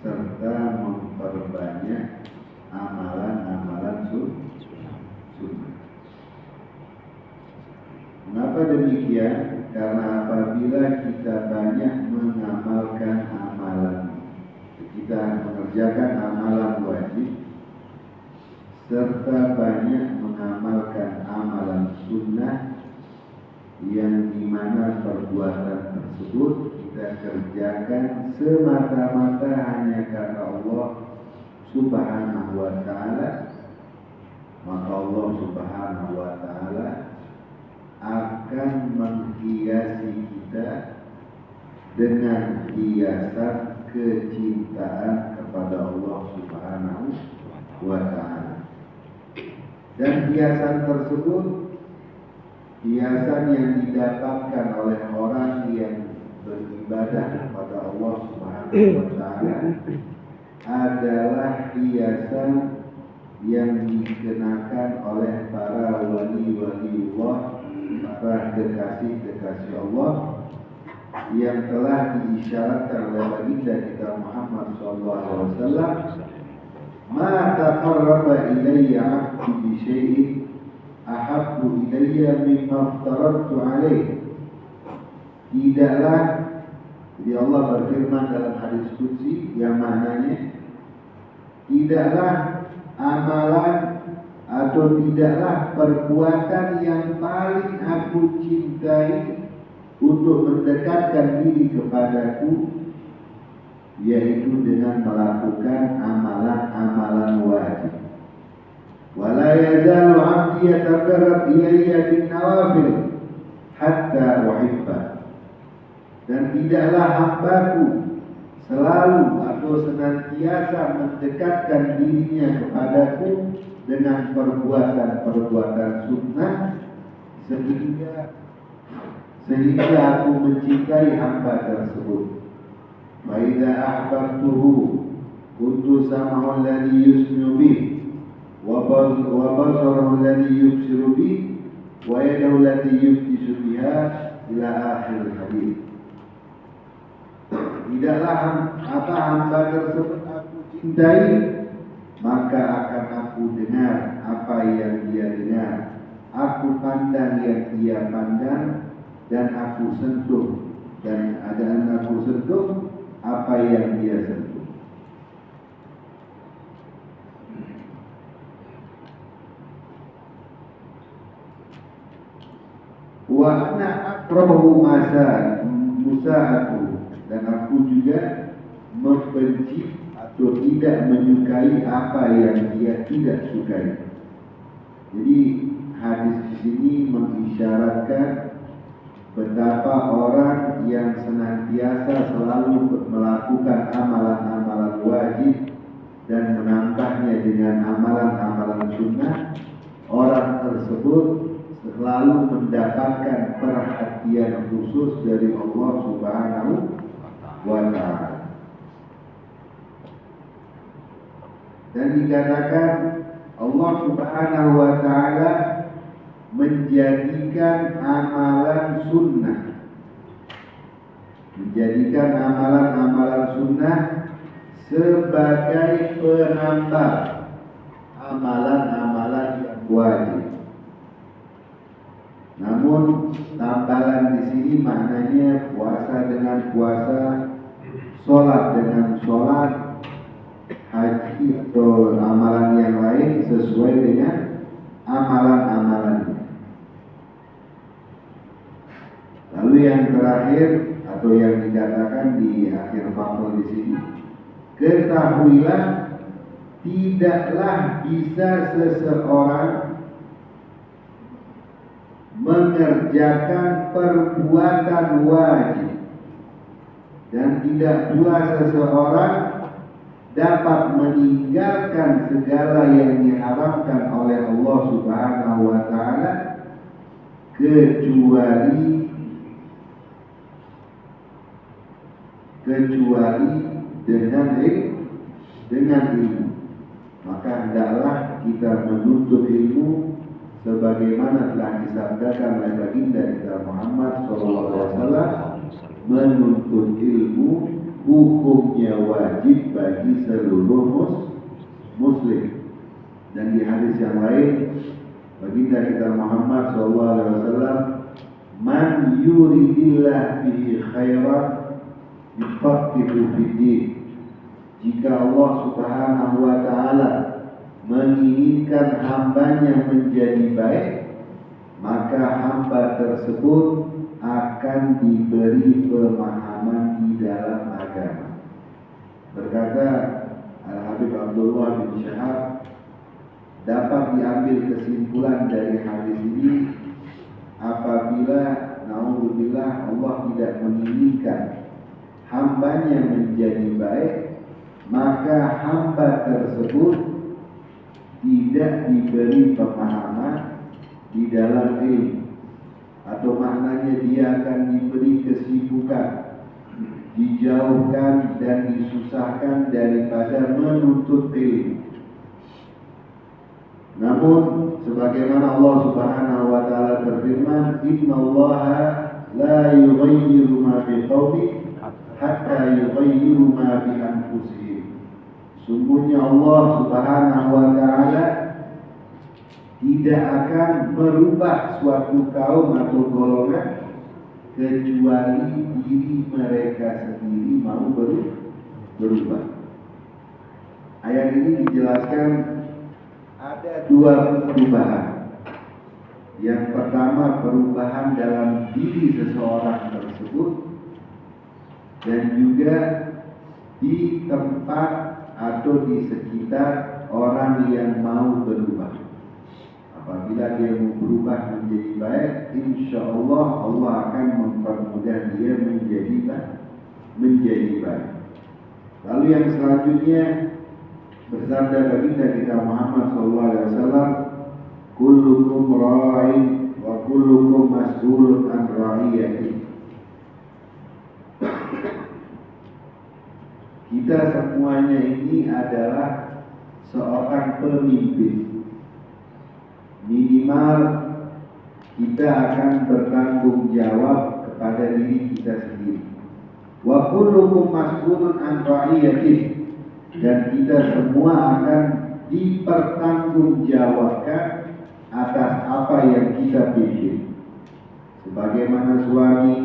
serta memperbanyak amalan-amalan sunnah. Kenapa demikian? Karena apabila kita banyak mengamalkan kita mengerjakan amalan wajib serta banyak mengamalkan amalan sunnah yang dimana perbuatan tersebut kita kerjakan semata-mata hanya karena Allah Subhanahu wa Ta'ala, maka Allah Subhanahu wa Ta'ala akan menghiasi kita dengan hiasan kecintaan kepada Allah Subhanahu wa Ta'ala. Dan hiasan tersebut hiasan yang didapatkan oleh orang yang beribadah kepada Allah Subhanahu wa Ta'ala adalah hiasan yang dikenakan oleh para wali-wali Allah, para kekasih-kekasih Allah yang telah diisyaratkan oleh baginda kita Muhammad SAW. Ma taqarraba ilayya 'abdi bi syai'in ahabbu ilayya mimma aftaradtu alaih. Tidaklah, jadi Allah berfirman dalam hadis qudsi yang maknanya tidaklah amalan atau tidaklah perbuatan yang paling aku cintai untuk mendekatkan diri kepadaku, yaitu dengan melakukan amalan-amalan wajib. Wala yazalu 'abdi yataqarrab ilayya bin nawafil hatta uhibbah. Dan tidaklah hambaku selalu atau senantiasa mendekatkan dirinya kepadaku dengan perbuatan-perbuatan sunnah sehingga aku mencintai hamba tersebut. Fa idza ahbabtuhu kuntu sam'ahu alladhi yusmi'u bih wa basarahu alladhi yubsiru bih wa yadahu allati yubtishu biha ila akhir hadis. Tidaklah hamba tersebut aku cintai, maka akan aku dengar apa yang dia dengar, aku pandang yang dia pandang, dan aku sentuh apa yang dia sentuh. Wa ana akrahu musa'atu, dan aku juga membenci atau tidak menyukai apa yang dia tidak sukai. Jadi hadis di sini mengisyaratkan betapa orang yang senantiasa selalu melakukan amalan-amalan wajib dan menambahnya dengan amalan-amalan sunnah, orang tersebut selalu mendapatkan perhatian khusus dari Allah Subhanahu wa ta'ala. Dan dikatakan Allah Subhanahu wa ta'ala menjadikan amalan sunnah, sebagai penambah amalan-amalan yang wajib. Namun tambalan di sini maknanya puasa dengan puasa, sholat dengan sholat, haji atau amalan yang lain sesuai dengan amalan-amalannya. Lalu yang terakhir atau yang dikatakan di akhir pasal di sini, ketahuilah tidaklah bisa seseorang mengerjakan perbuatan wajib dan tidak pula seseorang dapat meninggalkan segala yang diharamkan oleh Allah Subhanahu wa ta'ala kecuali dengan ilmu. Maka hendaklah kita menuntut ilmu sebagaimana telah disabdakan oleh baginda kita Muhammad SAW, menuntut ilmu hukumnya wajib bagi seluruh muslim. Dan di hadis yang lain baginda kita Muhammad SAW, man yuridillah bihi khairan yufaqihu fiddin. Jika Allah Subhanahu wa ta'ala menginginkan hambanya menjadi baik, maka hamba tersebut akan diberi pemahaman di dalam agama. Berkata Al-Habib Abdullah bin Syahab, dapat diambil kesimpulan dari hadis ini, apabila naudzubillah Allah tidak menginginkan hambanya menjadi baik, maka hamba tersebut tidak diberi pemahaman di dalam ilmu, atau maknanya dia akan diberi kesibukan, dijauhkan dan disusahkan daripada menuntut ilmu. Namun sebagaimana Allah Subhanahu wa ta'ala berfirman, innallaha la yughayyiru ma biqaumin hatta yughayyiru ma bi anfusihim. Sungguhnya Allah Subhanahu wa ta'ala tidak akan merubah suatu kaum atau golongan kecuali diri mereka sendiri mau berubah. Ayat ini dijelaskan ada dua perubahan. Yang pertama, perubahan dalam diri seseorang tersebut, dan juga di tempat atau di sekitar orang yang mau berubah. apabila dia mau berubah menjadi baik, insya Allah Allah akan mempermudah dia menjadi baik. Lalu yang selanjutnya bersabda baginda kita Muhammad SAW, kullukum ra'in wa kullukum mas'ulun an ra'iyati. Kita semuanya ini adalah seorang pemimpin. Minimal kita akan bertanggung jawab kepada diri kita sendiri. Wa kullukum mas'ulun an ra'iyati. Dan kita semua akan dipertanggungjawabkan atas apa yang kita pimpin. Sebagaimana suami,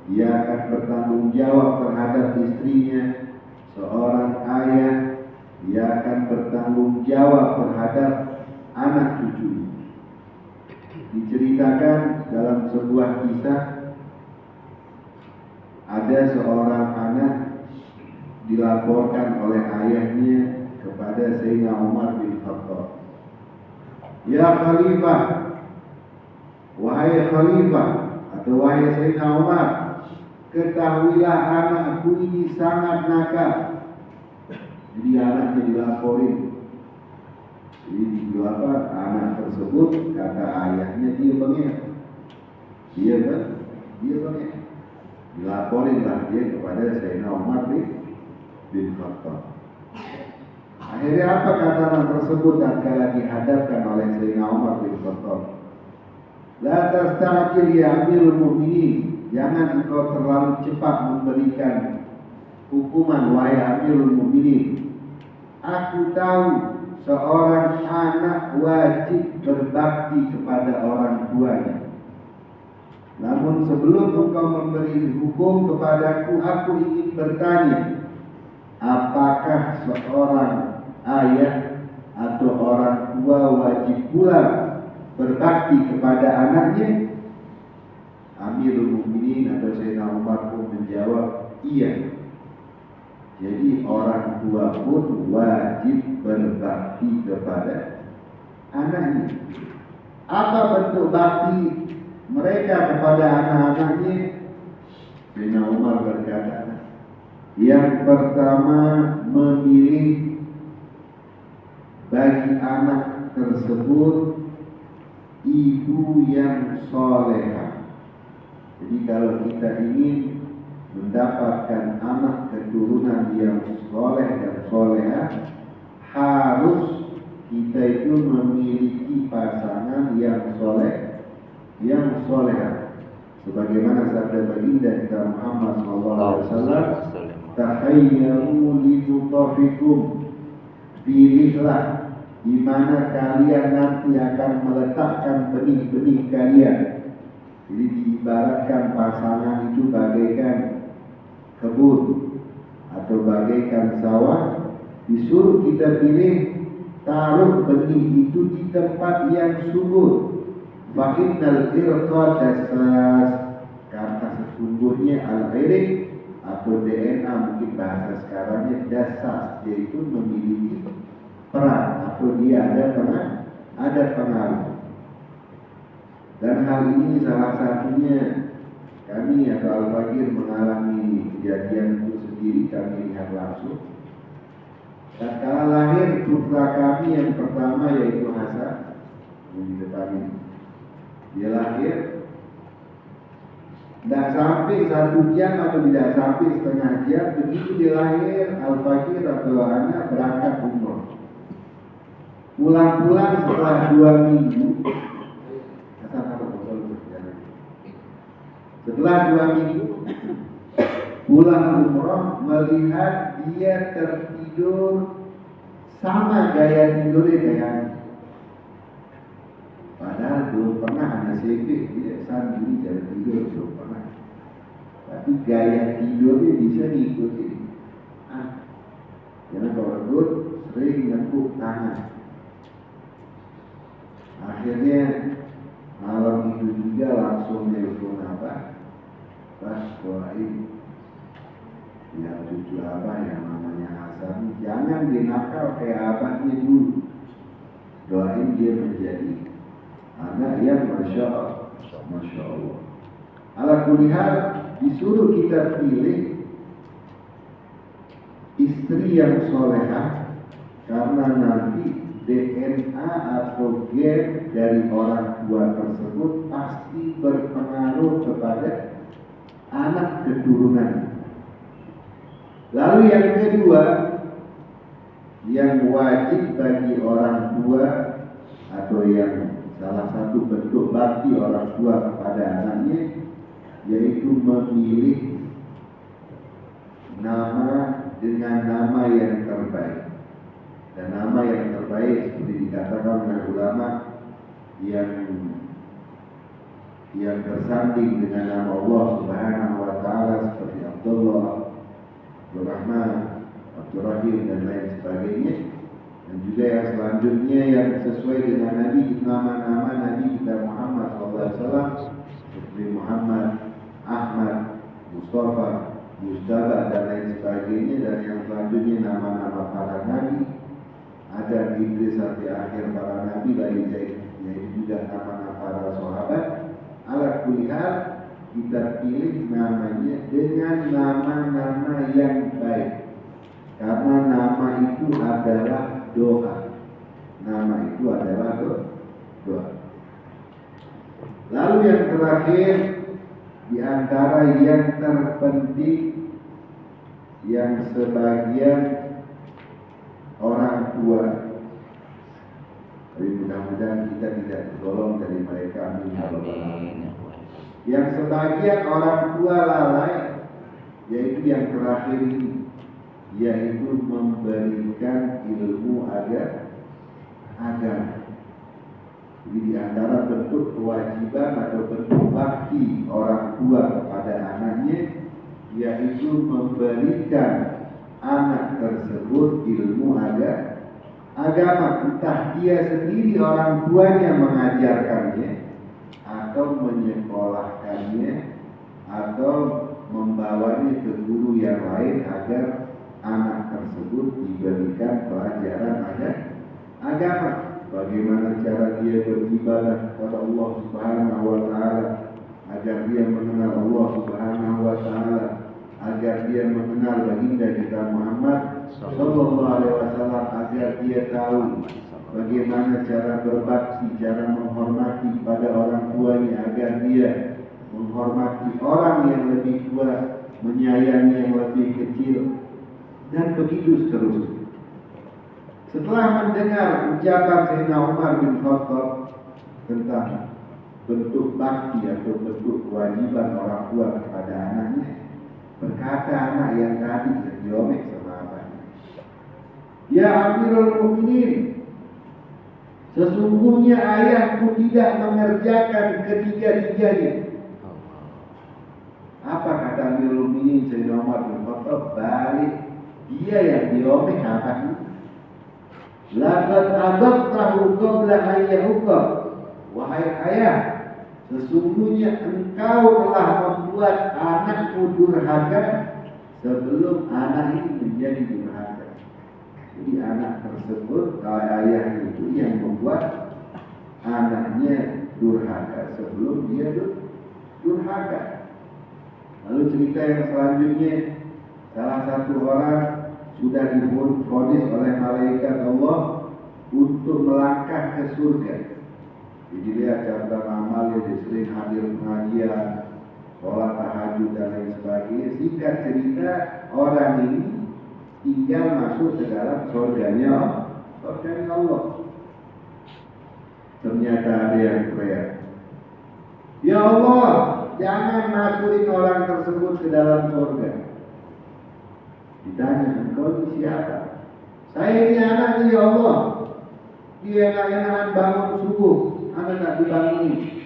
dia akan bertanggung jawab terhadap istrinya. Seorang ayah, dia akan bertanggung jawab terhadap anak cucunya. Diceritakan dalam sebuah kisah, ada seorang anak dilaporkan oleh ayahnya kepada Sayyidina Umar bin Khattab. Ya Khalifah, wahai Khalifah atau wahai Sayyidina Umar, ketahuilah anakku ini sangat nakal. Jadi anaknya dilaporin. Jadi anak tersebut kata ayahnya dia bengek. Dia bengek. Dilaporinlah dia kepada Sayyidina Umar bin Khattab. Akhirnya apa kata anak tersebut tatkala dihadapkan oleh Sayyidina Umar bin Khattab? La tasta'jil ya Amirul Mukminin, jangan engkau terlalu cepat memberikan hukuman wahai Amirul Mukminin. Aku tahu seorang anak wajib berbakti kepada orang tuanya. Namun sebelum engkau memberi hukum kepadaku, aku ingin bertanya, apakah seorang ayah atau orang tua wajib pula berbakti kepada anaknya? Amirul Mukminin atau Sayyidina Umar pun menjawab, iya. Jadi orang tua pun wajib berbakti kepada anaknya. Apa bentuk bakti mereka kepada anak-anaknya? Sayyidina Umar berkata, yang pertama, memilih bagi anak tersebut ibu yang solehah. Jadi kalau kita ingin mendapatkan anak keturunan yang soleh dan solehah, harus kita itu memiliki pasangan yang soleh, yang solehah. Sebagaimana sabda baginda kita Muhammad SAW, tahayyaru lidutafikum, pilihlah di mana kalian nanti akan meletakkan benih-benih kalian. Jadi diibaratkan pasangan itu bagaikan kebun atau bagaikan sawah. Disuruh kita pilih, taruh benih itu di tempat yang subur. Fa'innal irqa dasas, karena sesungguhnya al-irik atau DNA mungkin bahasa sekarangnya dasas, yaitu memiliki peran atau dia ada pengaruh. Dan hal ini salah satunya kami atau Al-Faqir mengalami kejadian itu sendiri, kami lihat langsung. Tatkala lahir putra kami yang pertama yaitu Hasan yang di depan ini, dia lahir tidak sampai 1 jam atau tidak sampai setengah jam, begitu dia lahir Al-Faqir atau anak berangkat umroh. Pulang-pulang setelah 2 minggu, setelah 2 minggu pulang umroh, melihat dia tertidur sama gaya tidurnya kayak, padahal belum pernah ada CP, dia sendiri cara tidur belum pernah, tapi gaya tidurnya bisa diikuti. Karena kalau tidur sering nengkuk tangan. Akhirnya malam itu juga langsung nelfon Pas doain ya cucu abah yang namanya Hasan, jangan dinakal kayak abahnya dulu. Doain dia menjadi anak yang masya Allah. Ala kulli hal, disuruh kita pilih istri yang solehah karena nanti DNA atau gen dari orang tua tersebut pasti berpengaruh kepada anak keturunan. Lalu yang kedua, yang wajib bagi orang tua atau yang salah satu bentuk bakti orang tua kepada anaknya, yaitu memilih nama dengan nama yang terbaik. Dan nama yang terbaik seperti dikatakan oleh ulama yang bersanding dengan nama Allah Subhanahu wa taala seperti Abdullah, Abdul Rahman, Abdul Rahim dan lain sebagainya. Dan juga yang selanjutnya yang sesuai dengan nama Nabi kita Muhammad SAW seperti Muhammad, Ahmad, Mustafa, Mustaba dan lain sebagainya. Dan yang selanjutnya nama-nama para nabi, ada Idris sampai akhir para nabi, yaitu juga nama-nama para sahabat. Ala kulli hal, kita pilih namanya dengan nama-nama yang baik, karena nama itu adalah doa. Nama itu adalah doa. Lalu yang terakhir, di antara yang terpenting yang sebagian orang tua, tapi mudah-mudahan kita tidak tergolong dari mereka. Amin. Yang sebagian orang tua lalai, yaitu yang terakhir ini, yaitu memberikan ilmu agama. Jadi di antara bentuk kewajiban atau bentuk bakti orang tua kepada anaknya, yaitu memberikan anak tersebut ilmu agama. Entah dia sendiri orang tuanya mengajarkannya, atau menyekolahkannya, atau membawanya ke guru yang lain agar anak tersebut diberikan pelajaran agama. Bagaimana cara dia beribadah kepada Allah Subhanahu wa taala, agar dia mengenal Allah Subhanahu wa taala, agar dia mengenal baginda kita Muhammad sallallahu alaihi wasallam, agar dia tahu bagaimana cara berbakti, cara menghormati pada orang tuanya, agar dia menghormati orang yang lebih tua, menyayangi yang lebih kecil, dan begitu seterusnya. Setelah mendengar ucapan Sayyidina Umar bin Khattab tentang bentuk bakti atau bentuk kewajiban orang tua kepada anaknya, berkata anak yang tadi yang diomek sama abahnya, "Ya Amirul Mukminin, sesungguhnya ayahku tidak mengerjakan ketiga-tiganya." Apa kata Amirul Mukminin Sayyidina Umar bin Khattab? Balik, dia yang diomek abahnya. "Laqad abaqtahu qabla an yahukam." Wahai ayah, sesungguhnya engkau telah membuat anakku durhaka sebelum anak ini menjadi durhaka. Jadi anak tersebut, ayah itu yang membuat anaknya durhaka sebelum dia durhaka. Lalu cerita yang selanjutnya, salah satu orang sudah divonis oleh malaikat Allah untuk melangkah ke surga. Jadi lihat catatan amal, dia sering hadir pengajian, sholat tahajud dan lain sebagainya. Singkat cerita, orang ini tinggal masuk ke dalam surganya Allah. Ternyata ada yang teriak, "Ya Allah, jangan masukin orang tersebut ke dalam surga." Ditanya, "Engkau ini siapa?" "Saya ini anaknya ya Allah. Dia enak-enakan bangun subuh, anak tak dibanguni.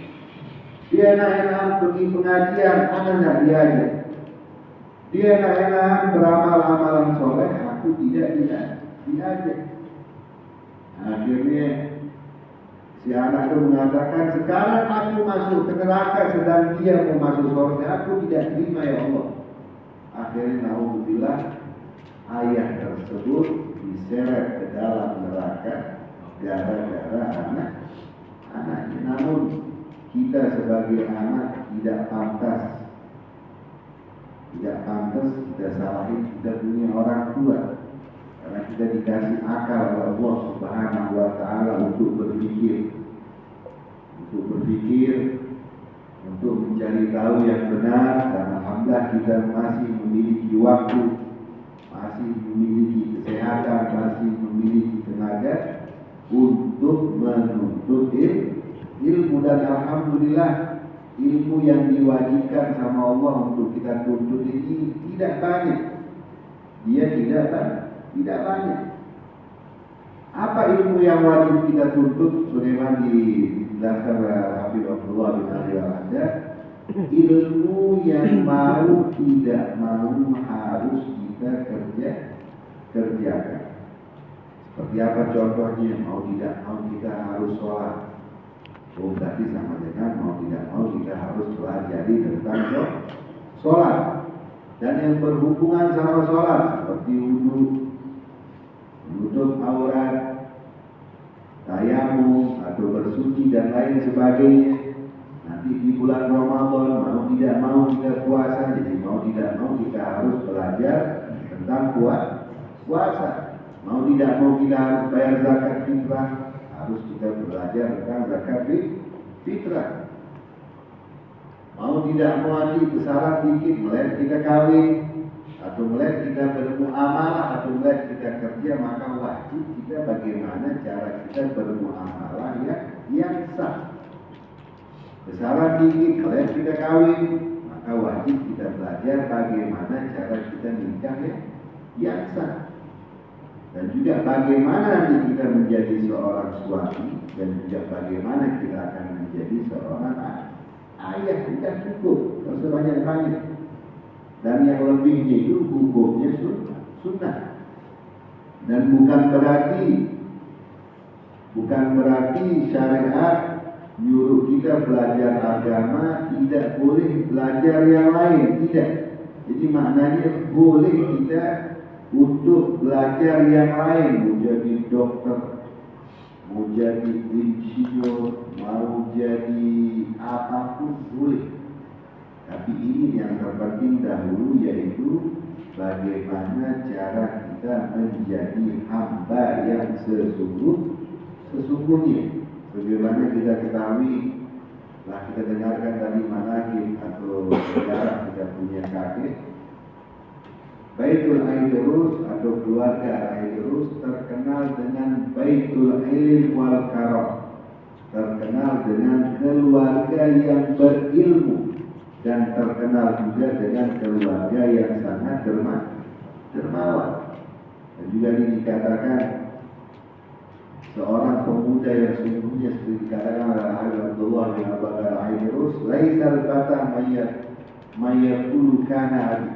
Dia enak-enakan pergi pengajian, anak tak diajak. Dia enak-enakan beramal amalan soleh, aku tidak diajak." Akhirnya si anak itu mengatakan, "Sekarang aku masuk ke neraka sedang dia mau masuk surga, aku tidak terima ya Allah." Akhirnya naudzubillah, ayah tersebut diseret ke dalam neraka gara-gara anaknya. Namun kita sebagai anak tidak pantas kita salahin kita punya orang tua, karena kita dikasih akal oleh Allah Subhanahu wa Ta'ala untuk berpikir, untuk mencari tahu yang benar. Dan alhamdulillah kita masih memiliki waktu, masih memiliki kesehatan, masih memiliki tenaga untuk menuntut ilmu. Dan alhamdulillah ilmu yang diwajibkan sama Allah untuk kita tuntut ini tidak banyak. Dia tidak banyak. Apa ilmu yang wajib kita tuntut? Sebagaimana dijelaskan oleh Habib Abdullah bin Ali Al-Haddad, ilmu yang mau tidak mau harus kita kerjakan. Seperti apa contohnya? Mau tidak mau kita harus sholat. Oh, berarti sama dengan mau tidak mau kita harus pelajari tentang sholat. Dan yang berhubungan sama sholat seperti wudu, menutup aurat, tayamum atau bersuci dan lain sebagainya. Nanti di bulan Ramadan mau tidak mau kita puasa, jadi mau tidak mau kita harus belajar tentang puasa. Mau tidak mau kita harus bayar zakat fitrah, harus kita belajar tentang zakat fitrah. Mau tidak mau nanti kesalahan dikit, mulai kita kawin, atau mulai kita bermuamalah, atau mulai kita kerja, maka wajib kita bagaimana cara kita bermuamalah yang sah. Kesalahan dikit, mulai kita kawin, maka wajib kita belajar bagaimana cara kita nikah yang sah. Dan juga bagaimana nanti kita menjadi seorang suami, dan juga bagaimana kita akan menjadi seorang ayah. Tidak cukup, harus banyak-banyak. Dan yang lebihnya itu hukumnya sunnah. Dan bukan berarti syariat nyuruh kita belajar agama tidak boleh belajar yang lain, tidak. Jadi maknanya boleh kita untuk belajar yang lain, mau jadi dokter, mau jadi insinyur, mau jadi apapun boleh. Tapi ini yang terpenting dahulu, yaitu bagaimana cara kita menjadi hamba yang sesungguhnya. Bagaimana kita ketahui, lah kita dengarkan dari manaqib atau sejarah kita punya kakek Baitul Aidurus atau keluarga Aidurus terkenal dengan Baitul Ilm wal Karam, terkenal dengan keluarga yang berilmu, dan terkenal juga dengan keluarga yang sangat dermawan. Dan juga ini dikatakan seorang pemuda yang sungguhnya seperti dikatakan oleh Abdullah bin Abu Bakar Aidurus, laisal fata mayyaqulu kana abi.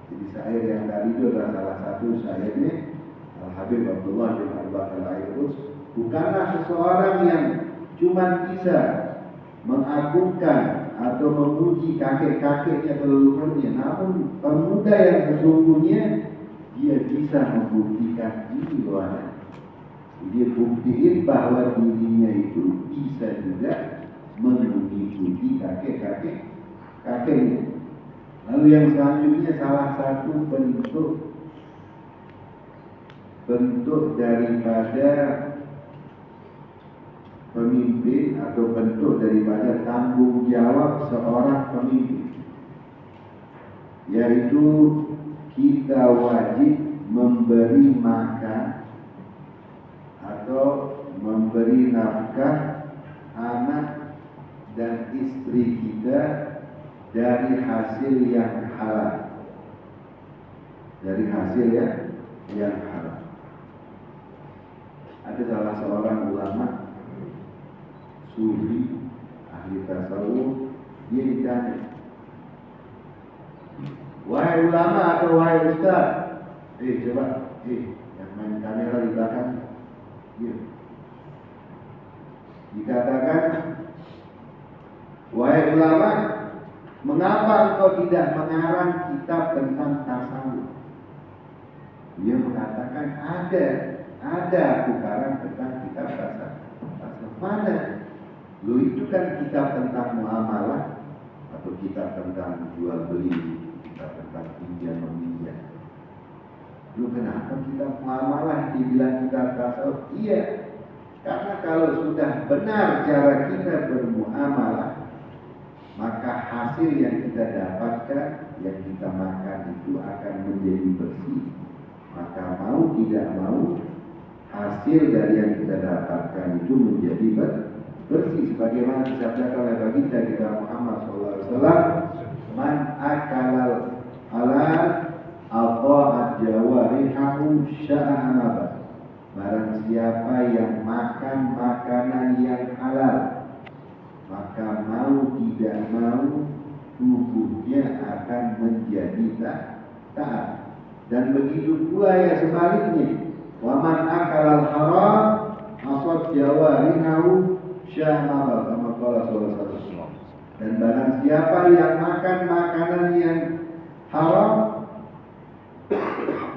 Jadi syair yang tadi itu adalah salah satu syairnya Al-Habib Abdullah bin Abu Bakar Aidurus. Bukanlah seseorang yang cuma bisa mengagungkan atau memuji kakek-kakeknya atau leluhurnya, namun pemuda yang sesungguhnya dia bisa membuktikan diri bahwa dia buktiin bahwa dirinya itu bisa juga mengikuti kakeknya. Lalu yang selanjutnya, salah satu bentuk daripada pemimpin atau bentuk daripada tanggung jawab seorang pemimpin, yaitu kita wajib memberi makan atau memberi nafkah anak dan istri kita dari hasil yang halal, yang halal. Ada salah seorang ulama sufi ahli tasawuf, dia ditanya, wahai ulama atau wahai ustaz, coba yang main kamera di belakang, dikatakan, wahai ulama, mengapa engkau tidak mengarang kitab tentang tasawuf? Dia mengatakan, ada aku karang tentang kitab tasawuf. Mana? Lu itu kan kitab tentang muamalah atau kitab tentang jual beli, kitab tentang pinjam meminjam. Lu kenapa kitab muamalah dibilang kitab tasawuf? Iya, karena kalau sudah benar cara kita bermuamalah, maka hasil yang kita dapatkan, yang kita makan itu akan menjadi bersih. Maka mau tidak mau, hasil dari yang kita dapatkan itu menjadi bersih. Sebagaimana disabdakan oleh baginda kita Muhammad SAW, man akalal halal ata'at jawarihahu sya'amabah. Barang siapa yang makan makanan yang halal, maka mau tidak mau tubuhnya akan menjadi taat. Dan begitu pula ya sebaliknya, waman akalal haram asad jawarihahu syahmabah, kama qala sallallahu alaihi wasallam. Dan barang siapa yang makan makanan yang haram,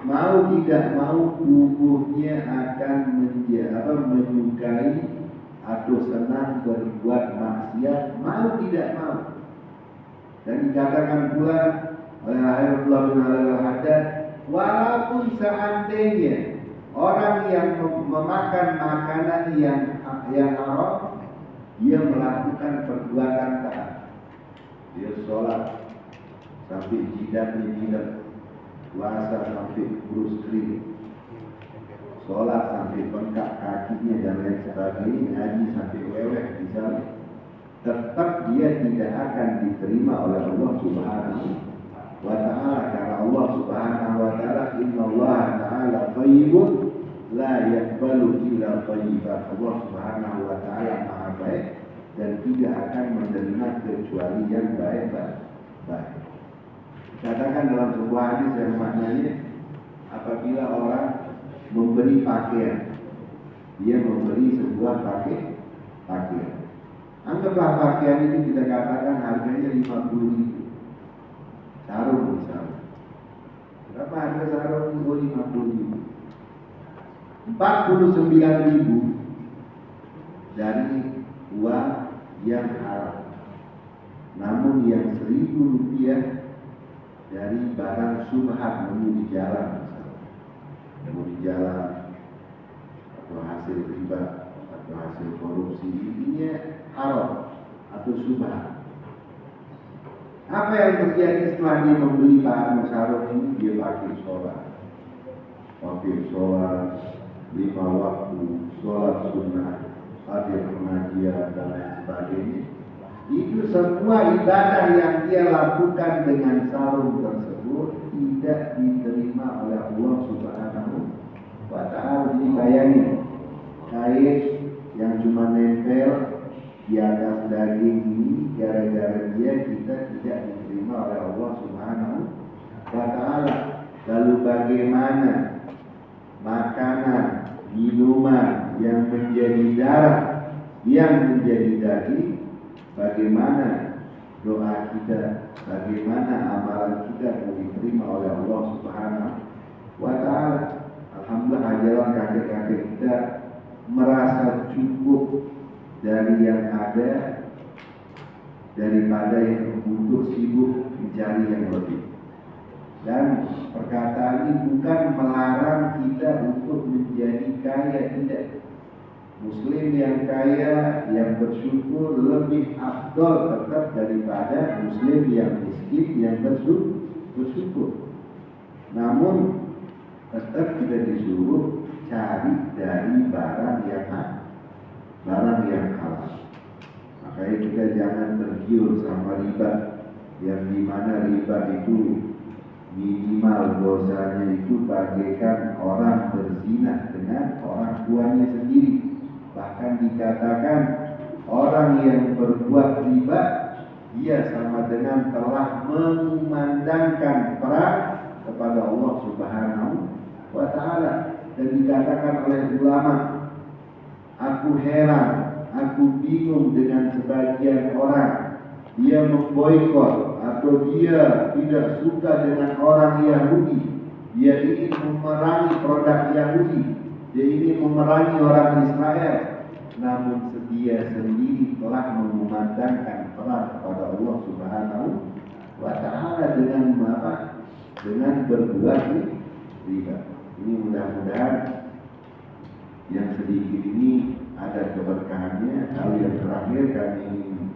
mau tidak mau tubuhnya akan menyukai atau senang berbuat maksiat, mau tidak mau. Dan dikatakan pula oleh Rasulullah bin Al-Haddad, walaupun seandainya orang yang memakan makanan yang haram, dia melakukan perbuatan taat. Dia sholat sampai jidatnya jidat, puasa sampai kurus kering, sholat sampai bengkak kakinya dan lain sebagainya, ngaji sampai weweh misalnya, tetap dia tidak akan diterima oleh Allah Subhanahu wa ta'ala. Karena Allah Subhanahu wa ta'ala, inna Allah ta'ala thayyibun la yaqbalu illa thayyiban. Allah Subhanahu wa ta'ala maha baik dan tidak akan menerima kecuali yang baik-baik. Katakan dalam sebuah hadis yang maknanya, apabila orang memberi pakaian, dia memberi sebuah pakaian. Anggaplah pakaian itu kita katakan harganya 50.000. Sarung misalnya. Berapa harga sarung? 50.000. 49.000 dari uang yang haram. Namun yang 1.000 rupiah dari barang subhat, nemu di jalan misalnya. Nemu di jalan atau hasil riba atau hasil korupsi, intinya haram atau subhat. Apa yang terjadi setelah dia membeli bahan sarung ini? Dia pakai sholat 5 waktu, sholat sunnah, hadir pengajian dan lain sebagainya. Itu semua ibadah yang dia lakukan dengan sarung tersebut tidak diterima oleh Allah Subhanahu wa ta'ala. Jadi bayangin, kain yang cuma nempel di atas daging ini, gara-gara dia kita tidak diterima oleh Allah Subhanahu wa ta'ala. Lalu bagaimana makanan, minuman yang menjadi darah, yang menjadi daging, bagaimana doa kita, bagaimana amalan kita mau diterima oleh Allah Subhanahu wa ta'ala. Alhamdulillah ajaran kakek-kakek kita merasa cukup dari yang ada daripada yang untuk sibuk mencari yang lebih. Dan perkataan ini bukan melarang kita untuk menjadi kaya, tidak. Muslim yang kaya, yang bersyukur lebih afdol tetap daripada Muslim yang miskin yang bersyukur. Namun tetap kita disuruh cari dari barang yang halal. Makanya kita jangan tergiur sama riba, yang dimana riba itu minimal dosanya itu bagaikan orang berzina dengan orang tuanya sendiri. Bahkan dikatakan orang yang berbuat riba, dia sama dengan telah mengumandangkan perang kepada Allah Subhanahu wa ta'ala. Dan dikatakan oleh ulama, aku heran, aku bingung dengan sebagian orang, dia memboikot atau dia tidak suka dengan orang Yahudi, dia ingin memerangi produk Yahudi, dia ingin memerangi orang Israel. namun dia sendiri telah mengumandangkan perang kepada Allah Subhanahu wa Ta'ala dengan apa? Dengan berbuat riba. Ini mudah-mudahan yang sedikit ini ada keberkahannya. Hal yang terakhir kami ingin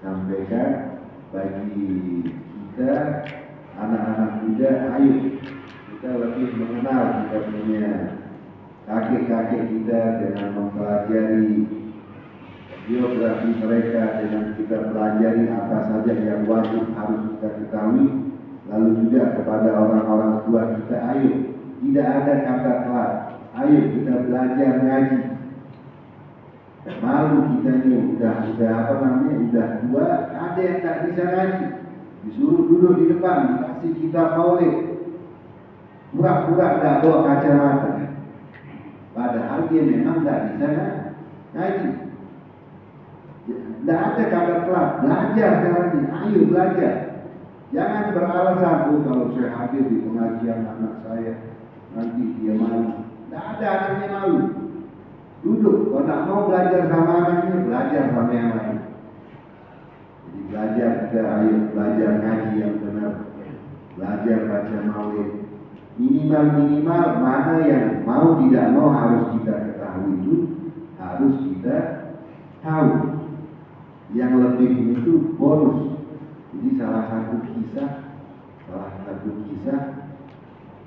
sampaikan bagi kita anak-anak muda, ayo kita lebih mengenal kita punya kakek-kakek kita dengan mempelajari biografi mereka, dengan kita pelajari apa saja yang wajib harus kita ketahui. Lalu juga kepada orang-orang tua kita, ayo tidak ada kata telat, ayo kita belajar ngaji. Malu kita ini udah apa namanya, udah tua, ada yang tak bisa ngaji, disuruh duduk di depan dikasih kitab maulid, pura-pura tidak bawa kacamata, padahal dia memang tidak bisa ngaji. Tidak ada kata telat, belajar caranya, ayo belajar. Jangan beralasan, oh kalau saya hadir di pengajian anak saya nanti dia malu. Tidak ada anaknya malu. Duduk, kalau tak mau belajar sama anaknya, belajar sama yang lain. Jadi belajar kita, ayo belajar ngaji yang benar, belajar baca maulid. Minimal mana yang mau tidak mau harus kita ketahui, itu harus kita tahu. Yang lebih itu bonus. Jadi salah satu kisah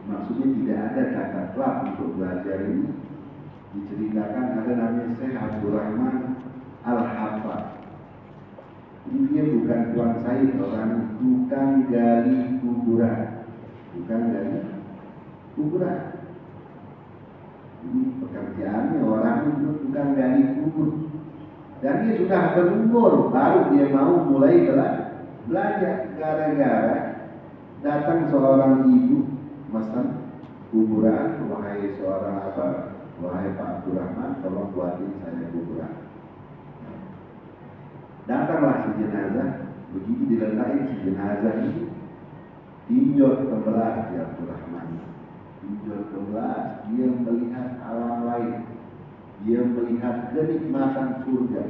maksudnya tidak ada kata telat untuk belajar ini. Diceritakan ada namanya Syekh Abdul Rahman Al-Hafad. Ini dia bukan Tuan Said, orang tukang gali kuburan. Jadi pekerjaannya orang itu tukang gali kubur. Dan dia sudah berumur, baru dia mau mulai belajar. Gara-gara datang seorang ibu pesan kuburan, wahai Pak Abdul Rahman, tolong buatin saya kuburan. Datanglah si jenazah, begitu diletakin si jenazah ini, tinjau ke belah si Abdul Rahman. Tinjau ke belah, dia melihat alam lain. Dia melihat kenikmatan surga.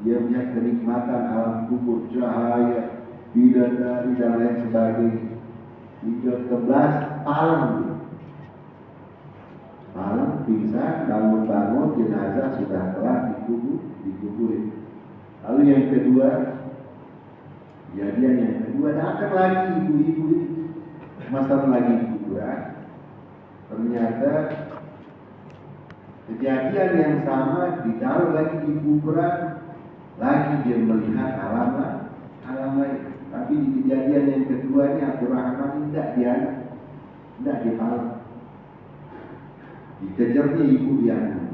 Dia melihat kenikmatan alam kubur, cahaya, bidadari dan lain sebagainya. Tinjau ke belah, malam pingsan, bangun-bangun, jenazah sudah telah dikuburin. Lalu yang kedua, kejadian yang kedua, datang lagi ibu-ibu masang lagi kuburan. Ternyata kejadian yang sama ditaruh lagi di kuburan, lagi dia melihat alam lain. Tapi di kejadian yang kedua ini Abdul Rahman tidak dipalak. Dikejarnya ibu yang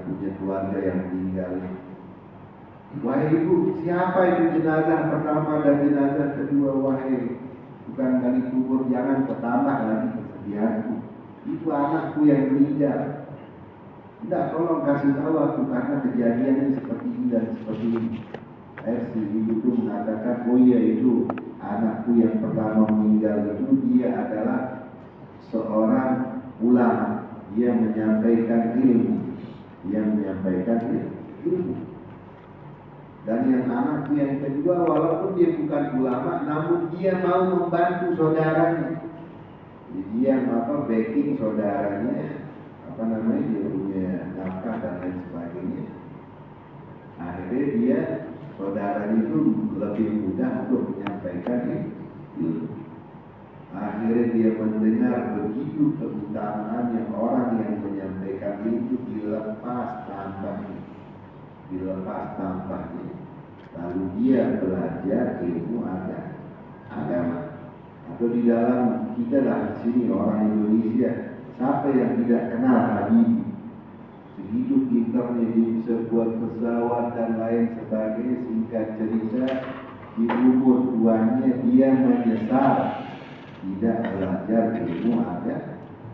punya keluarga yang meninggal. Wahai ibu, siapa itu jenazah pertama dan jenazah kedua? Wahai bukan kali kubur, jangan bertambah lagi kesedihanku. Itu anakku yang meninggal. Tidak, tolong kasih tahu aku karena kejadiannya seperti ini dan seperti ini. Si ibu itu mengatakan, oh iya itu anakku yang pertama meninggal itu dia adalah seorang ulama. Dia menyampaikan ilmu. Dan yang anakku yang kedua, walaupun dia bukan ulama, namun dia mau membantu saudaranya. Jadi dia backing saudaranya, dia punya nafkah dan lain sebagainya. Akhirnya dia saudaranya itu lebih mudah untuk menyampaikan ilmu. Akhirnya dia mendengar begitu keutamaannya orang yang menyampaikan itu dilepas tanpahnya. Lalu dia belajar ilmu agama. Atau di dalam kita lah sini orang Indonesia, siapa yang tidak kenal Habibie? Segitu pintarnya dia bisa buat pesawat dan lain sebagainya. Singkat cerita, di umur tuanya dia menyesal tidak belajar ilmu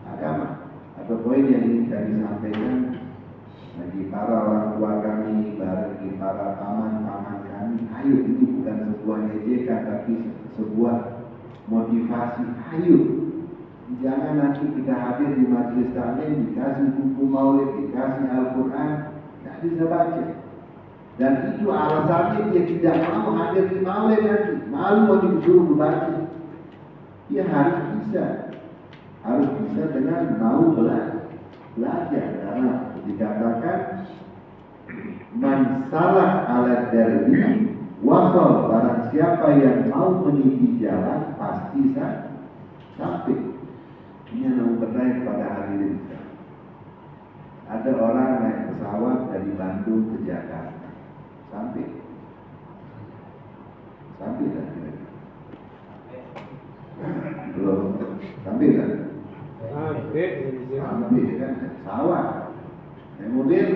agama. Atau poin yang ingin kami sampaikan bagi para orang tua kami, bagi para paman-paman kami, ayo ini bukan sebuah ejekan tapi sebuah motivasi. Ayo, jangan nanti kita hadir di majelis taklim dikasih buku maulid, dikasih Al-Quran, tidak bisa baca. Dan itu alasannya dia tidak mau hadir di maulid nanti, malu mau disuruh membaca. Dia harus bisa dengan mau belajar, karena dikatakan man salak ala darbi wasol, barang siapa yang mau meniti jalan pasti sampai. Ini yang mau bertanya kepada hadirin. Ada orang naik pesawat dari Bandung ke Jakarta, sampai dah kira-kira. Belum sampai dah. Sampai kan pesawat, naik mobil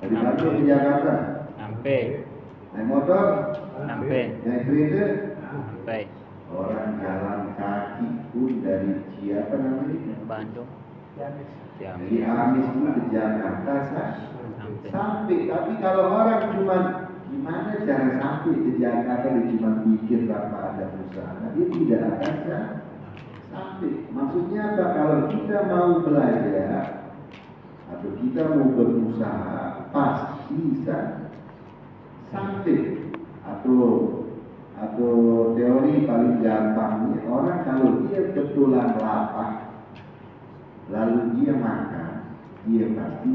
dari Bandung ke Jakarta, Sampai. naik motor, Sampai. naik kereta. Sampai. Orang jalan kaki pun dari siapa namanya? Bandung. Dari Amis itu ke Jakarta Sampai. sampai. Tapi kalau orang cuma gimana cara sampai ke Jakarta, dia cuma pikir tanpa ada usaha, dia tidak akan sampai. Maksudnya apa? Kalau kita mau belajar atau kita mau berusaha, pasti bisa sampai. Atau teori paling gampangnya, orang kalau dia kebetulan lapar lalu dia makan, dia pasti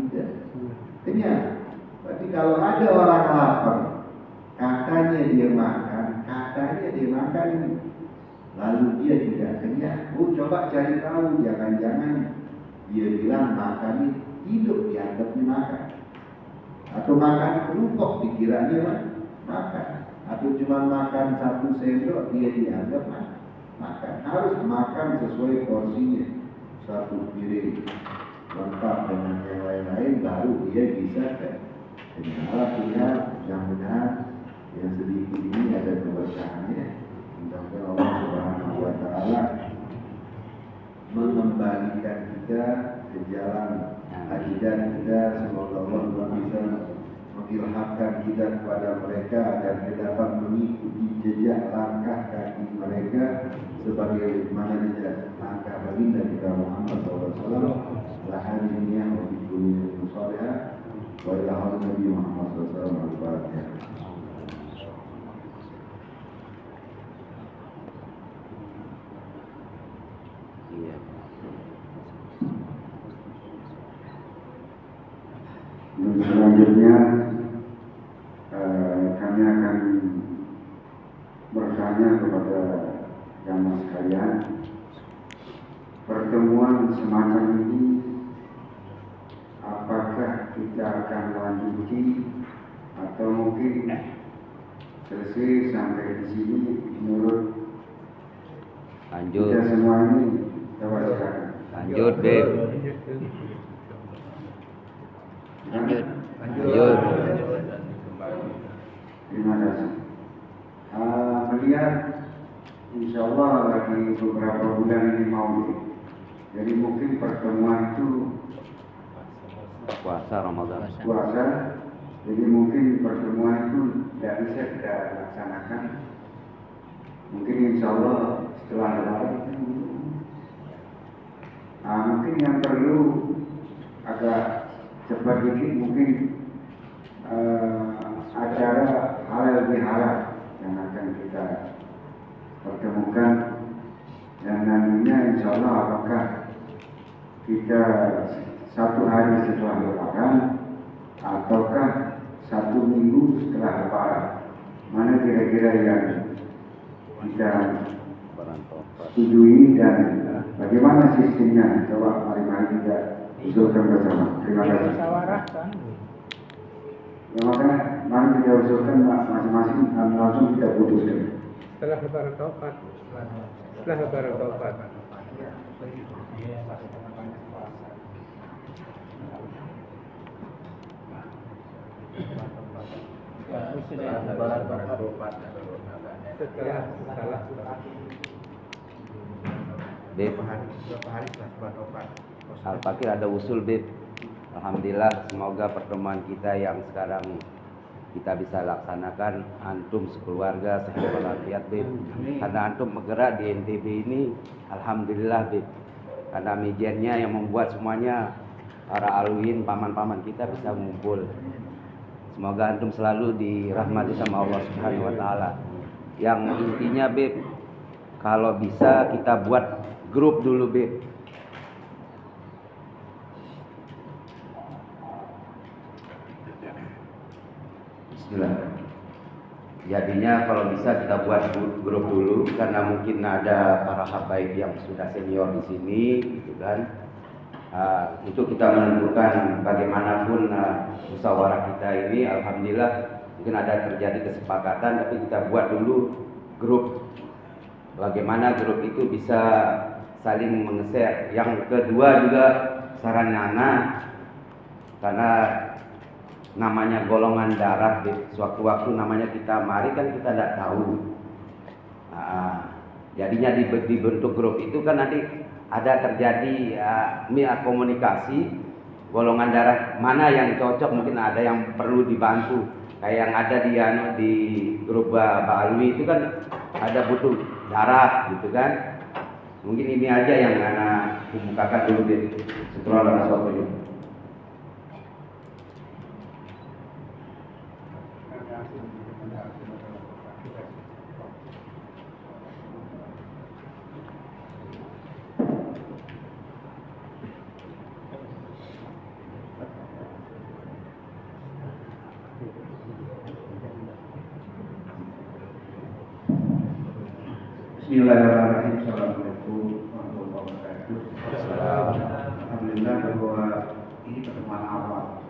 kenyang. Tapi kalau ada orang lapar, katanya dia makan ini, lalu dia tidak kenyang. Oh, coba cari tahu, jangan-jangan dia bilang makan ini hidup, dianggapnya makan. Atau makan kerupuk dikiranya makan. Atau cuma makan 1 sendok dia dianggap makan. Harus makan sesuai porsinya, 1 piring lengkap dengan yang lain-lain, baru dia bisa kenyang. Alhamdulillah, mudah-mudahan yang sedikit ini ada keberkahannya. Mudah-mudahan Allah Subhanahu wa Ta'ala mengembalikan kita ke jalan aqidah kita. Semoga Allah bisa mengilhamkan kita kepada mereka agar kita dapat mengikuti jejak langkah kaki mereka sebagai mana jejak langkah baginda kita Muhammad SAW. Lahan dunia wa fi kulli musaliha wa ila Nabi Muhammad SAW al-Fatihah. Iya. Selanjutnya kami akan bertanya kepada jamaah sekalian, pertemuan semacam ini apakah kita akan lanjuti atau mungkin selesai sampai di sini menurut Lanjut. kita semua ini? Coba silakan. Lanjut, Beb. Lanjut. Lanjut. Terima kasih. Melihat insya Allah lagi beberapa bulan ini Maulid, jadi mungkin pertemuan itu Puasa Ramadan. puasa, jadi mungkin pertemuan itu tidak bisa kita laksanakan. Mungkin insya Allah setelah Lebaran. Mungkin yang perlu agak cepat dikit, mungkin acara halal bihalal yang akan kita pertemukan, dan nantinya insya Allah apakah kita 1 hari setelah Lebaran ataukah 1 minggu setelah Lebaran, mana kira-kira yang kita setujui dan bagaimana sistemnya? Coba mari kita usulkan bersama. Terima kasih. Ya, makanya mari kita usulkan masing-masing dan langsung kita putuskan. Setelah Lebaran Taufat. Setelah Lebaran Taufat. Setelah Beb. Al-Fakir ada usul, Beb. Alhamdulillah, semoga pertemuan kita yang sekarang kita bisa laksanakan, antum sekeluarga sehat walafiat, Beb. Karena antum bergerak di NTB ini, alhamdulillah, Beb. Karena mejennya yang membuat semuanya para alwin, paman-paman kita bisa mengumpul. Semoga antum selalu dirahmati sama Allah Subhanahu wa taala. Yang intinya Beb, kalau bisa kita buat grup dulu Beb. Bismillah. Jadinya kalau bisa kita buat grup dulu, karena mungkin ada para habaib yang sudah senior di sini, gitu kan. Itu kita menentukan bagaimanapun musyawarah kita ini, alhamdulillah mungkin ada terjadi kesepakatan, tapi kita buat dulu grup. Bagaimana grup itu bisa saling meng-share. Yang kedua juga saran Nana, karena namanya golongan darah, sewaktu-waktu namanya kita mari kan kita tidak tahu. Jadinya dibentuk grup itu kan nanti ada terjadi komunikasi golongan darah mana yang cocok, mungkin ada yang perlu dibantu. Kayak yang ada di grup Mbak Alwi itu kan ada butuh darah gitu kan. Mungkin ini aja yang anak bukakan dulu deh. Setelah ada sesuatu itu. Bismillahirrahmanirrahim. Assalamualaikum warahmatullahi wabarakatuh. Alhamdulillah bahwa ini pertemuan awal.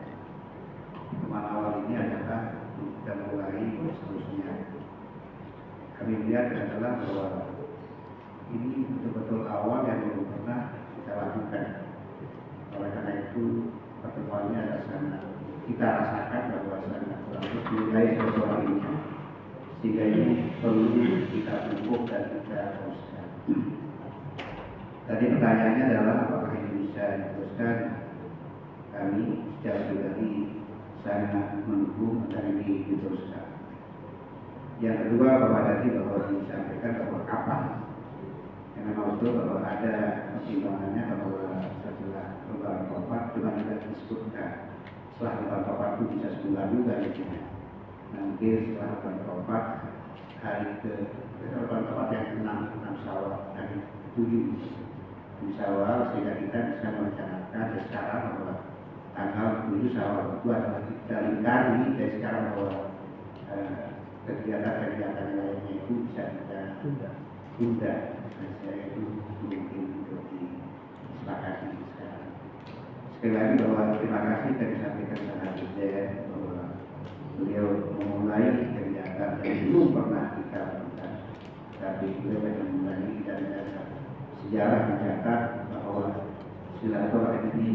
Pertemuan awal ini adalah kita mulai seterusnya. Kami lihat adalah bahwa ini betul-betul awal yang belum pernah kita lakukan. Oleh karena itu pertemuannya adalah sangat kita rasakan bahwa sangat bagus mulai sesuatu ini. Sehingga ini perlu kita pupuk dan kita teruskan. Tadi pertanyaannya adalah apakah ini bisa diteruskan? Kami secara pribadi sangat mendukung agar ini diteruskan. Yang kedua, bahwa tadi bahwa disampaikan bahwa kapan, yang memang betul bahwa ada pertimbangannya bahwa setelah lebaran Topat cuma tidak disebutkan. Setelah lebaran Topat itu bisa sebulan juga gitu. Nanti setelah lebaran Topat hari ke lebaran Topat yang 6 Syawal, hari 7 Syawal, sehingga kita bisa merencanakan dari sekarang bahwa tanggal 7 Syawal itu adalah kita lingkari dari sekarang bahwa kegiatan-kegiatan lainnya itu bisa kita tunda. Saya itu mungkin untuk disepakati sekarang. Sekali lagi bahwa terima kasih tadi sampaikan Pak Dirjen bahwa beliau memulai kegiatan yang belum pernah kita lakukan, tapi beliau memulai dan sejarah mencatat bahwa silaturahmi ini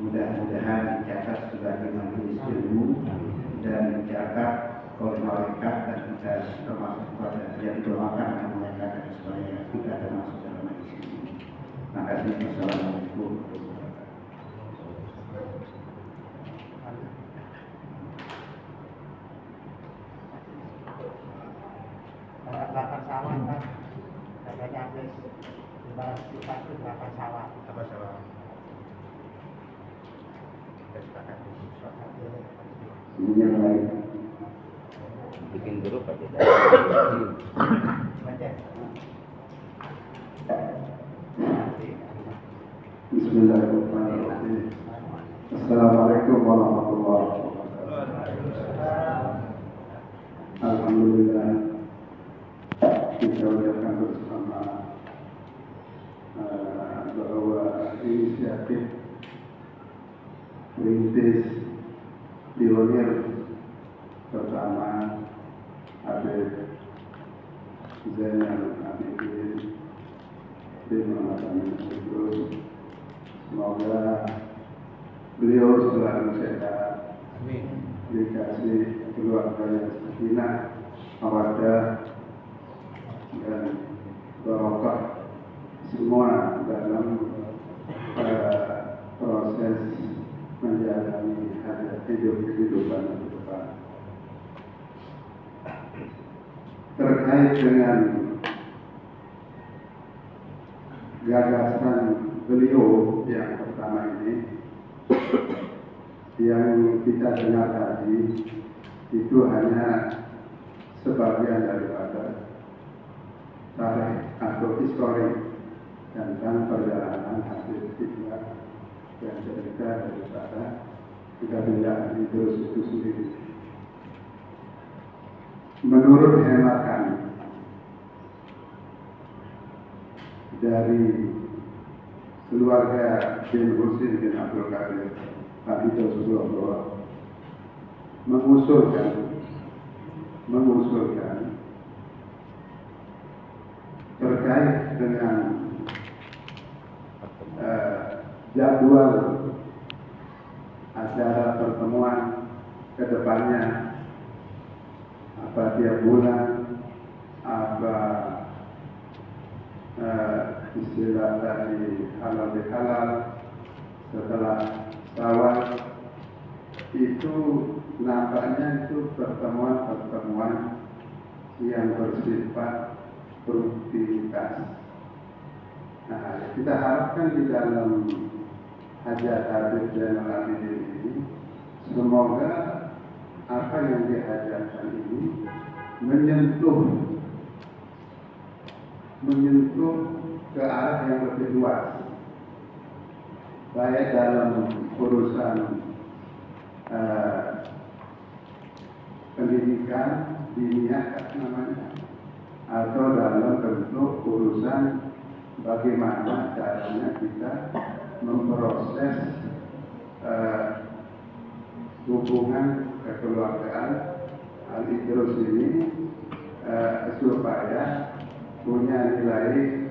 mudah-mudahan dicatat sebagai majelis ilmu dan mencatat oleh malaikat, dan kita termasuk pada yang didoakan oleh malaikat dan sebagainya, kita termasuk dalam majelis ini. Terima kasih. Wassalamualaikum warahmatullahi wabarakatuh. 8 sawah kan, katanya habis lebaran sifat itu 8 sawah. Apa salah? Yang lain. Bikin grup aja. Bismillahirrahmanirrahim. Assalamualaikum warahmatullahi wabarakatuh. Alhamdulillah kita ucapkan bersama bahwa inisiatif Rintis pionir pertama Habib Zainal Abidin bin Muhammad Amin Syukur, semoga beliau selalu sehat, dikasih keluarga yang sakinah, mawaddah dan barokah semua dalam proses menjalani kehidupan ke depan. Terkait dengan gagasan beliau yang pertama ini, yang kita dengar tadi itu hanya sebagian daripada tarikh atau histori tentang perjalanan hasil hikmah dan cerita daripada Nabi Idris itu sendiri. Menurut hemat kami, dari keluarga bin Husin bin Abdul Qadir Hafizahullah mengusulkan terkait dengan jadwal acara pertemuan ke depannya, apa tiap bulan, apa istilah tadi halal bihalal setelah Syawal, itu nampaknya itu pertemuan-pertemuan yang bersifat produktivitas. Nah, kita harapkan di dalam hajat Habib Zainal Abidin ini, semoga apa yang dihajarkan ini menyentuh ke arah yang lebih luas, baik dalam urusan pendidikan diniyah namanya, atau dalam bentuk urusan bagaimana caranya kita memproses hubungan kekeluargaan Al-Idrus ini supaya punya nilai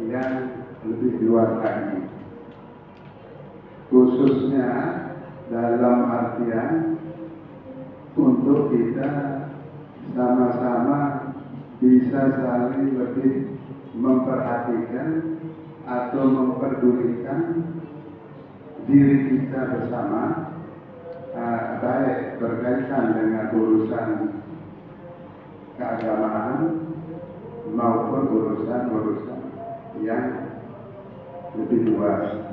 yang lebih luas lagi, khususnya dalam artian untuk kita sama-sama bisa saling lebih memperhatikan atau memperdulikan diri kita bersama, baik berkaitan dengan urusan keagamaan maupun urusan-urusan yang lebih luas.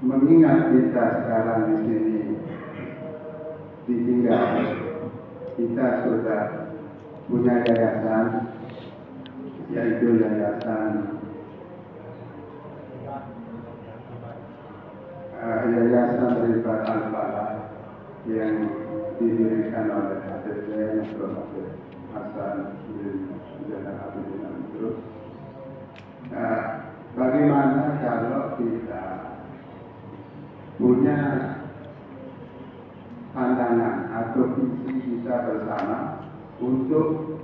Mengingat kita sekarang di sini ditinggal, kita sudah punya yayasan, yaitu yayasan Rifat Al-Falah yang didirikan oleh Habib Zainal Hasan bin Zainal Abidin Idrus. Bagaimana kalau kita punya pandangan atau visi kita bersama untuk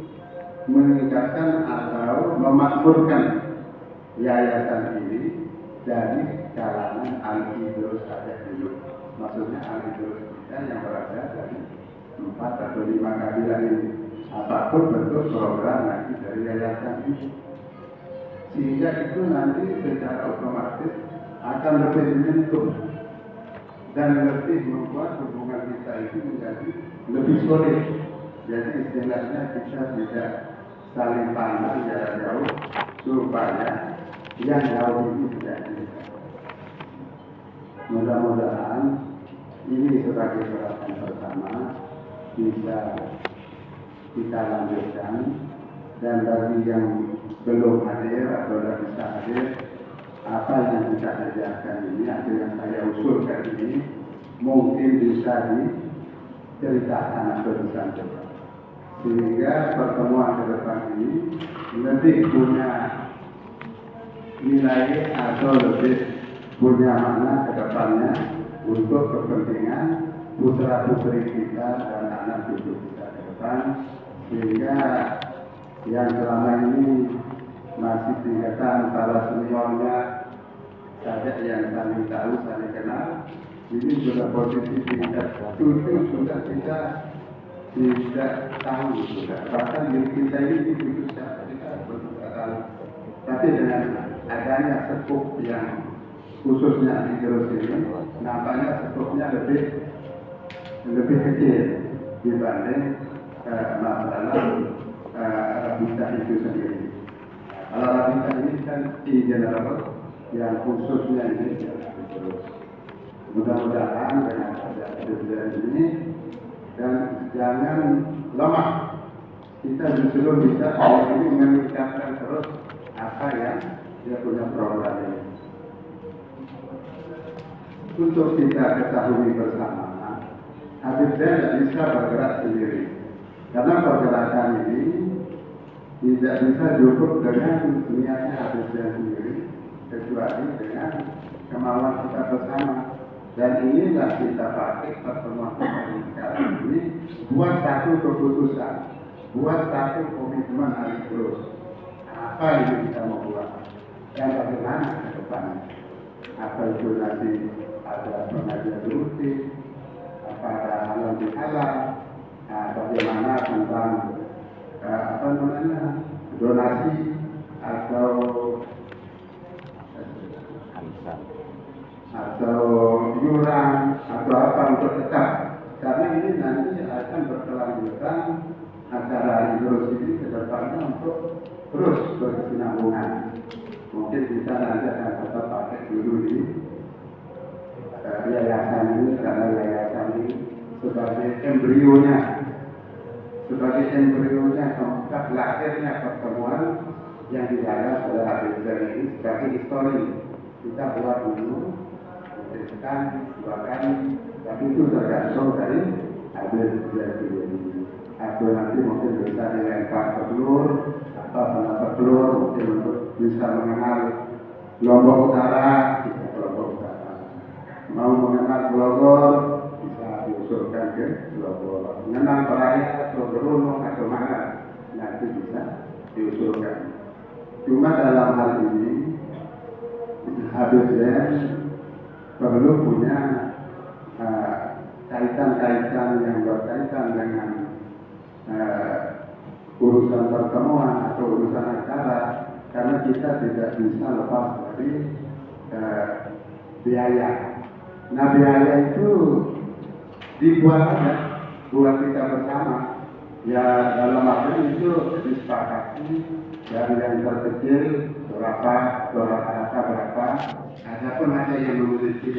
meningkatkan atau memakmurkan yayasan ini dari kalangan Al-Idrus saja dulu. Maksudnya Al-Idrus kita yang berada dari 4 atau 5 kabilah ini, apapun bentuk program nanti dari yayasan ini, sehingga itu nanti secara otomatis akan lebih menyentuh dan lebih membuat hubungan kita itu menjadi lebih solid. Jadi istilahnya kita tidak saling pandang jarak jauh, supaya yang jauh ini tidak dekat. Mudah-mudahan ini sebagai gerakan pertama bisa kita lanjutkan, dan bagi yang belum hadir atau tidak bisa hadir, apa yang kita ajarkan ini atau yang saya usulkan ini mungkin bisa diceritakan atau disampaikan, sehingga pertemuan ke depan ini lebih punya nilai atau lebih punya makna ke depannya untuk kepentingan putra putri kita dan anak cucu kita ke depan, sehingga yang selama ini masih tingkatan para seniornya saja yang saling tahu, saling kenal, ini sudah posisi tingkat cucu sudah kita tidak tahu sudah, bahkan diri kita ini itu siapa kita belum tahu. Tapi dengan adanya sepuh yang khususnya di Idrus ini, nampaknya sepupnya lebih kecil dibanding masalah Rabita itu sendiri. Kalau Rabita ini kan di general yang khususnya ini terus. Mudah-mudahan dengan ada kejadian ini dan jangan lemah. Kita justru bisa ini meningkatkan terus apa yang dia punya program ini. Untuk kita ketahui bersama, Habib Zain tidak bisa bergerak sendiri. Karena pergerakan ini tidak bisa cukup dengan niatnya Habib Zain sendiri, kecuali dengan kemauan kita bersama. Dan inilah kita pakai pertemuan kita sekarang ini buat satu keputusan, buat satu komitmen hari terus. Apa yang kita mau buat dan bagaimana ke depannya? Apa itu nanti ada pengajian rutin, apa ada halal bihalal, bagaimana tentang apa namanya donasi atau yuran atau apa untuk tetap, karena ini nanti akan berkelanjutan acara terus ini ke depannya untuk terus berkesinambungan. Mungkin kita nanti akan tetap pakai dulu di yayasan ini, karena yayasan ini sebagai embrionya tempat lahirnya pertemuan yang digagas oleh Habib Zain ini sebagai histori. Kita buat dulu, kan dua kali, tapi itu tergantung dari Habib Zain ini. Atau nanti mungkin bisa dilempar pelur atau pendapat pelur, mungkin untuk bisa mengenal Lombok Utara, kita Lombok Utara. Mau mengenal Bogor, bisa diusulkan ke Bogor. Mengenal Peraya atau Berunung atau mana, nanti bisa diusulkan. Cuma dalam hal ini Habib Zain perlu punya kaitan-kaitan yang berkaitan dengan urusan pertemuan atau urusan acara, karena kita tidak bisa lepas dari biaya. Nah, biaya itu dibuat aja buat kita bersama. Ya dalam arti itu disepakati dari yang terkecil berapa, berapa. Adapun ada yang memiliki